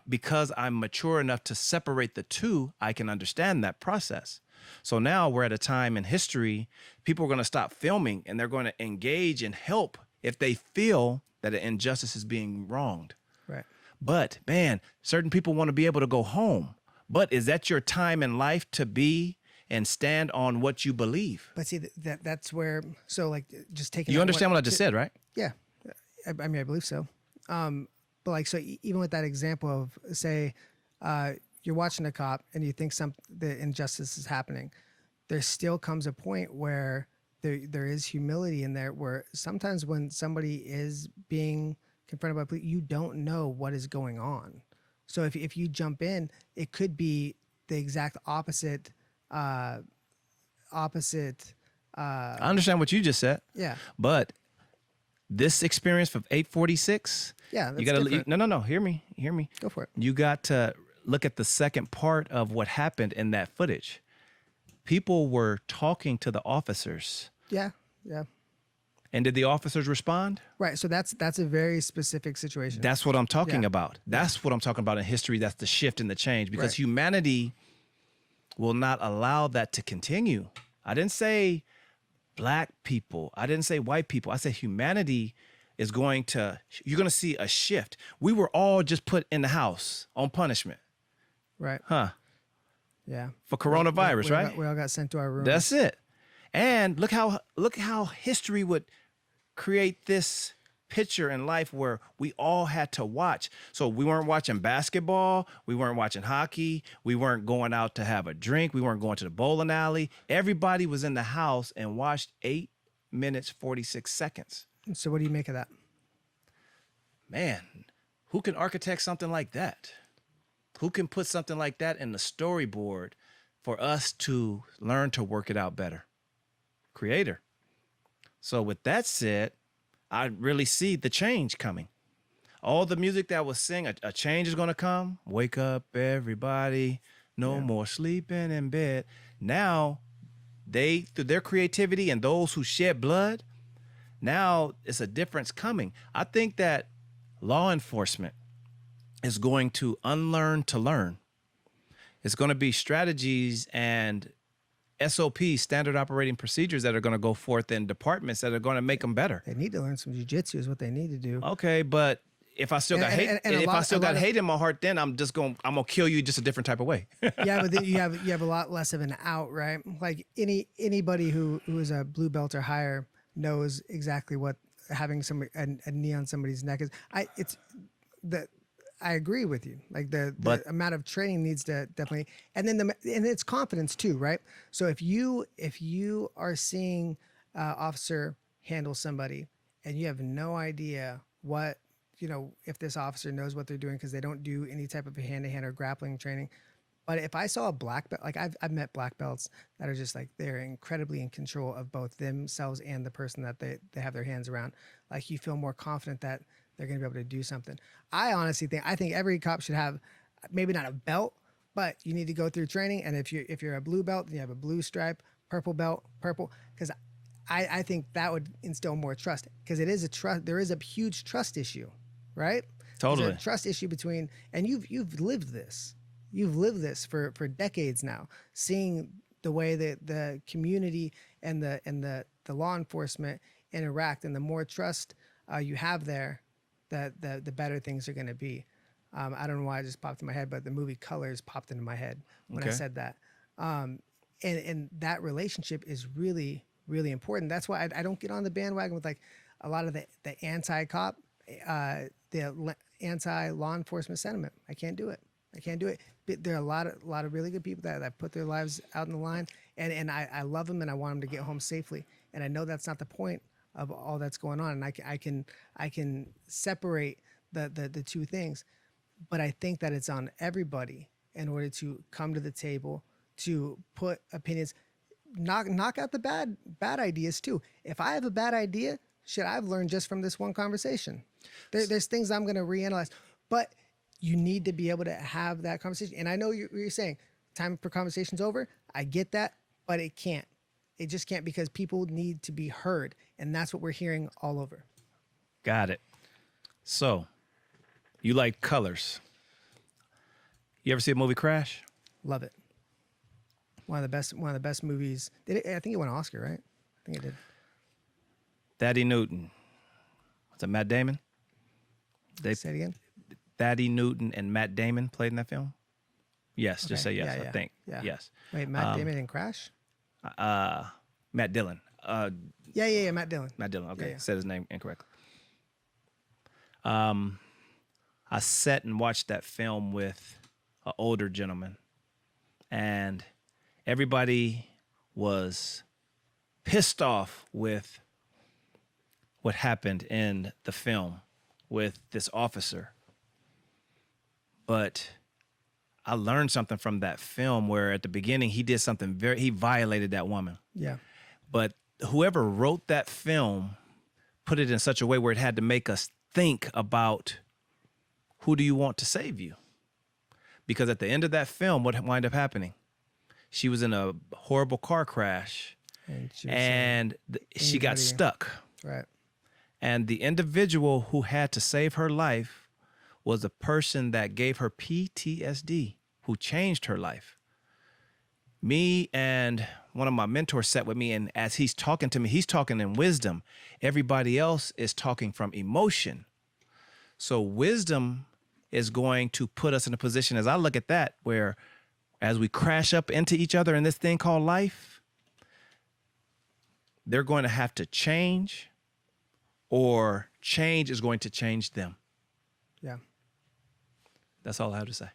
Because I'm mature enough to separate the two, I can understand that process. So now we're at a time in history, people are going to stop filming and they're going to engage and help if they feel that an injustice is being wronged. Right. But man, certain people want to be able to go home. But is that your time in life to be and stand on what you believe? But see, that's where, so like just taking. You understand what I just said, right? Yeah. I mean, I believe so. But like, so even with that example of, say, you're watching a cop and you think the injustice is happening, there still comes a point where there is humility in there, where sometimes when somebody is being confronted by police, you don't know what is going on. So if you jump in, it could be the exact opposite. I understand what you just said. Yeah. But this experience from 846. Yeah. You got to no. Hear me. Go for it. You got to look at the second part of what happened in that footage. People were talking to the officers. Yeah. Yeah. And did the officers respond? Right. So that's a very specific situation. That's what I'm talking about. That's what I'm talking about in history. That's the shift and the change, because humanity will not allow that to continue. I didn't say black people. I didn't say white people. I said humanity is you're going to see a shift. We were all just put in the house on punishment. Right. Huh. Yeah. For coronavirus, right? We all got sent to our rooms. That's it. And look how history would create this picture in life where we all had to watch. So we weren't watching basketball. We weren't watching hockey. We weren't going out to have a drink. We weren't going to the bowling alley. Everybody was in the house and watched 8 minutes, 46 seconds. So what do you make of that? Man, who can architect something like that? Who can put something like that in the storyboard for us to learn to work it out better? Creator. So with that said, I really see the change coming. All the music that was sing, a change is going to come. Wake up, everybody. No more sleeping in bed. Now, through their creativity and those who shed blood, now it's a difference coming. I think that law enforcement is going to unlearn to learn. It's going to be strategies and SOPs, standard operating procedures, that are going to go forth in departments that are going to make them better. They need to learn some jiu-jitsu is what they need to do. Okay, but if I still got hate, if I still got hate in my heart, then I'm gonna kill you just a different type of way. Yeah, but then you have a lot less of an out, right? Like anybody who is a blue belt or higher knows exactly what having a knee on somebody's neck is. I agree with you. Like the amount of training needs to definitely, and then and it's confidence too, right? So if you are seeing officer handle somebody and you have no idea what, if this officer knows what they're doing, because they don't do any type of hand-to-hand or grappling training. But if I saw a black belt, like I've met black belts that are just like, they're incredibly in control of both themselves and the person that they have their hands around. Like you feel more confident that they're going to be able to do something. I honestly think every cop should have maybe not a belt, but you need to go through training. And if you're a blue belt, then you have a blue stripe, purple belt, purple, because I think that would instill more trust, because there is a huge trust issue, right? Totally. There's a trust issue and you've lived this. You've lived this for decades now, seeing the way that the community and the law enforcement interact, and the more trust you have there, the better things are going to be. I don't know why it just popped in my head, but the movie Colors popped into my head when I Okay. said that. And that relationship is really, really important. That's why I don't get on the bandwagon with like a lot of the anti-cop, anti-law enforcement sentiment. I can't do it. I can't do it. But there are a lot of really good people that put their lives out in the line, and I love them, and I want them to get home safely. And I know that's not the point of all that's going on, and I can separate the two things, but I think that it's on everybody in order to come to the table to put opinions, knock out the bad ideas too. If I have a bad idea, shit, I've learned just from this one conversation. There's things I'm going to reanalyze, but you need to be able to have that conversation. And I know you're saying time for conversation's over. I get that, but it can't. It just can't, because people need to be heard, and that's what we're hearing all over. Got it. So, you like Colors. You ever see a movie Crash? Love it. One of the best movies. I think it won an Oscar, right? I think it did. Thaddeus Newton. Was it Matt Damon? Say it again. Thaddeus Newton and Matt Damon played in that film? Yes, just say yes, Yeah. I think. Yeah. Yes. Wait, Matt Damon in Crash? Matt Dillon. Yeah, Matt Dillon. Matt Dillon, okay. Yeah. Said his name incorrectly. I sat and watched that film with an older gentleman, and everybody was pissed off with what happened in the film with this officer. But I learned something from that film where at the beginning he did something he violated that woman. Yeah. But whoever wrote that film put it in such a way where it had to make us think about, who do you want to save you? Because at the end of that film, what wound up happening? She was in a horrible car crash, and she got stuck. Right. And the individual who had to save her life was a person that gave her PTSD, who changed her life. Me and one of my mentors sat with me, and as he's talking to me, he's talking in wisdom. Everybody else is talking from emotion. So wisdom is going to put us in a position, as I look at that, where as we crash up into each other in this thing called life, they're going to have to change, or change is going to change them. Yeah. That's all I have to say.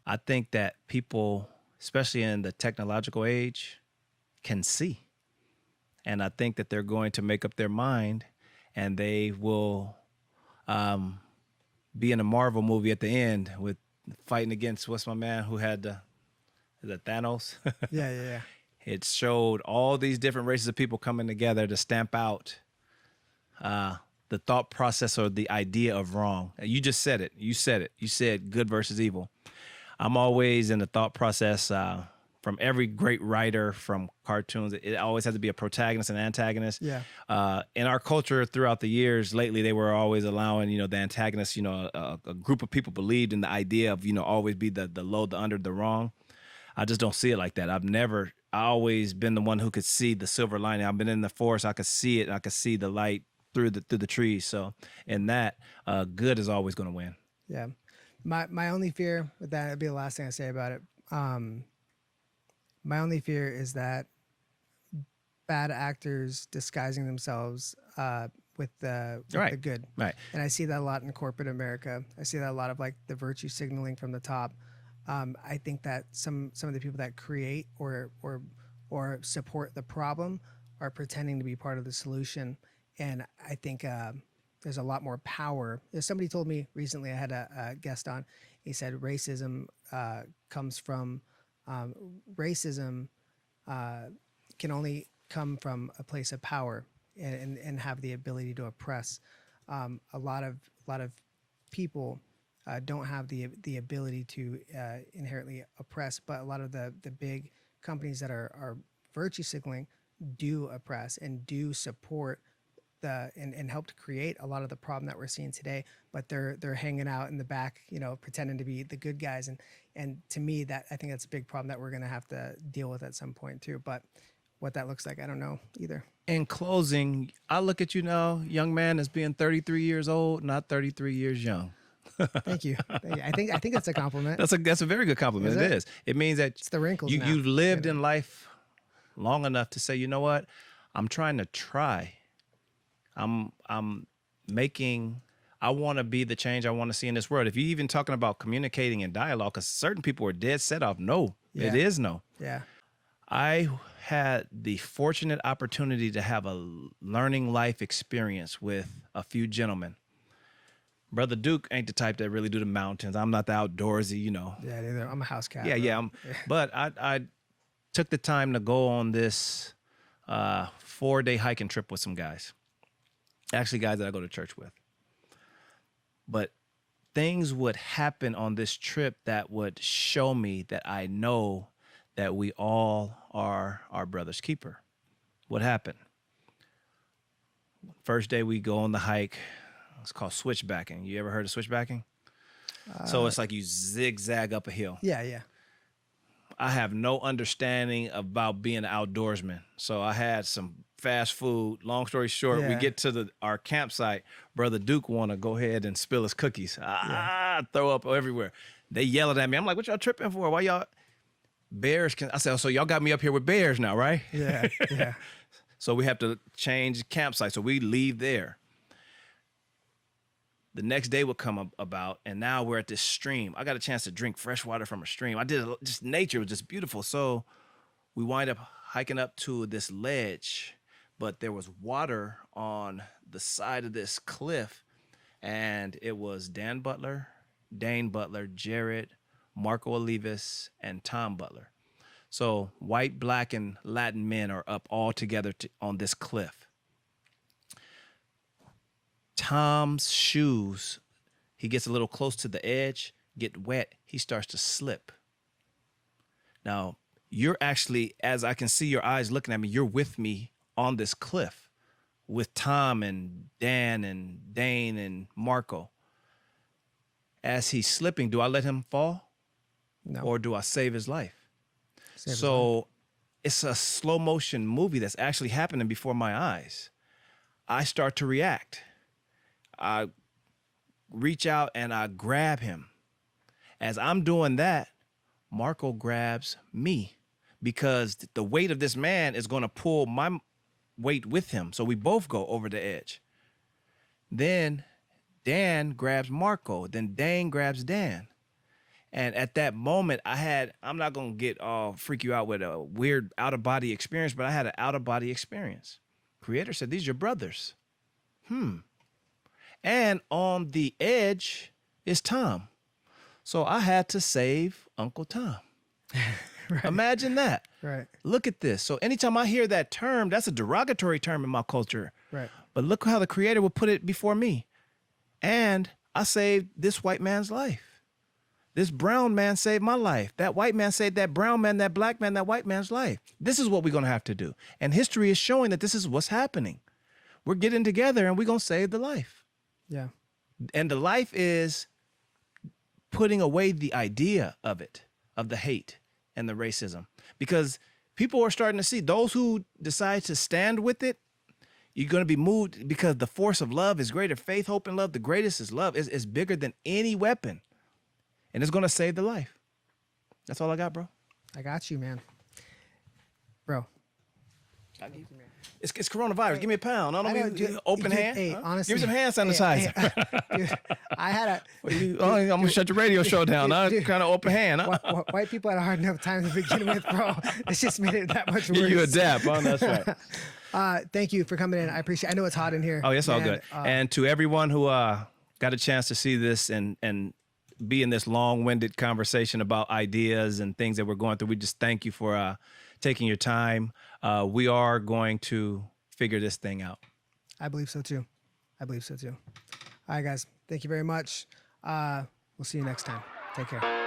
I think that people, especially in the technological age, can see. And I think that they're going to make up their mind, and they will be in a Marvel movie at the end with fighting against, what's my man who had is it Thanos? Yeah. It showed all these different races of people coming together to stamp out the thought process or the idea of wrong. You just said it. You said it. You said good versus evil. I'm always in the thought process from every great writer, from cartoons. It always has to be a protagonist and antagonist. Yeah. In our culture throughout the years lately, they were always allowing, the antagonist, a group of people believed in the idea of, always be the low, the under, the wrong. I just don't see it like that. I always been the one who could see the silver lining. I've been in the forest. I could see it. And I could see the light through the trees. So in that, good is always going to win. Yeah. My only fear with that, it'd be the last thing I say about it. My only fear is that bad actors disguising themselves with the good. Right. And I see that a lot in corporate America. I see that a lot of like the virtue signaling from the top. I think that some of the people that create or support the problem are pretending to be part of the solution. And I think there's a lot more power. Somebody told me recently, I had a guest on, he said racism comes from, racism can only come from a place of power and have the ability to oppress. A lot of people don't have the ability to inherently oppress, but a lot of the big companies that are virtue signaling do oppress and do support and helped create a lot of the problem that we're seeing today. But they're hanging out in the back, pretending to be the good guys. And to me, that I think that's a big problem that we're gonna have to deal with at some point too. But what that looks like, I don't know either. In closing, I look at you now, young man, as being 33 years old, not 33 years young. Thank you. I think that's a compliment. That's a very good compliment. It is. It means that It's the wrinkles now. you've lived in life long enough to say, you know what? I'm trying to try. I'm making. I want to be the change I want to see in this world. If you're even talking about communicating and dialogue, because certain people are dead set off. No, it is no. Yeah. I had the fortunate opportunity to have a learning life experience with a few gentlemen. Brother Duke ain't the type that really do the mountains. I'm not the outdoorsy, Yeah, neither. I'm a house cat. Yeah. But I took the time to go on this 4-day hiking trip with some guys. Actually, guys that I go to church with. But things would happen on this trip that would show me that I know that we all are our brother's keeper. What happened? First day we go on the hike. It's called switchbacking. You ever heard of switchbacking? So it's like you zigzag up a hill. Yeah. I have no understanding about being an outdoorsman. So I had some fast food. Long story short, we get to our campsite. Brother Duke want to go ahead and spill his cookies. Throw up everywhere. They yelling at me. I'm like, what y'all tripping for? Why y'all? Bears I said, so y'all got me up here with bears now, right? Yeah. So we have to change campsite. So we leave there. The next day would come about, and now we're at this stream. I got a chance to drink fresh water from a stream. Just nature was just beautiful. So we wind up hiking up to this ledge, but there was water on the side of this cliff, and it was Dan Butler, Dane Butler, Jared, Marco Olivas, and Tom Butler. So white, black, and Latin men are up all together on this cliff. Tom's shoes, he gets a little close to the edge, get wet, he starts to slip. Now, you're actually, as I can see your eyes looking at me, you're with me on this cliff with Tom and Dan and Dane and Marco. As he's slipping, do I let him fall? No. Or do I save his life? Save his life. It's a slow motion movie that's actually happening before my eyes. I start to react. I reach out and I grab him. As I'm doing that, Marco grabs me because the weight of this man is going to pull my weight with him. So we both go over the edge. Then Dan grabs Marco. Then Dane grabs Dan. And at that moment, I'm not going to freak you out with a weird out-of-body experience, but I had an out-of-body experience. Creator said, these are your brothers. And on the edge is Tom. So I had to save Uncle Tom. Right. Imagine that. Right. Look at this. So anytime I hear that term, that's a derogatory term in my culture. Right. But look how the Creator would put it before me. And I saved this white man's life. This brown man saved my life. That white man saved that brown man, that black man, that white man's life. This is what we're going to have to do. And history is showing that this is what's happening. We're getting together and we're going to save the life. Yeah. And the life is putting away the idea of it, of the hate and the racism. Because people are starting to see those who decide to stand with it, you're going to be moved because the force of love is greater. Faith, hope, and love. The greatest is love. Is bigger than any weapon. And it's going to save the life. That's all I got, bro. I got you, man. Bro. It's coronavirus. Give me a pound. I don't know. Open hand. Hey, honestly. Give me some hand sanitizer. Dude, I had I'm going to shut your radio show down. Dude, Kind of open hand. White people had a hard enough time to begin with, bro. It's just made it that much worse. You adapt. Oh, that's right. Thank you for coming in. I appreciate I know it's hot in here. Oh, it's all good. And to everyone who got a chance to see this and be in this long-winded conversation about ideas and things that we're going through, we just thank you for taking your time. We are going to figure this thing out. I believe so too. All right, guys. Thank you very much. We'll see you next time. Take care.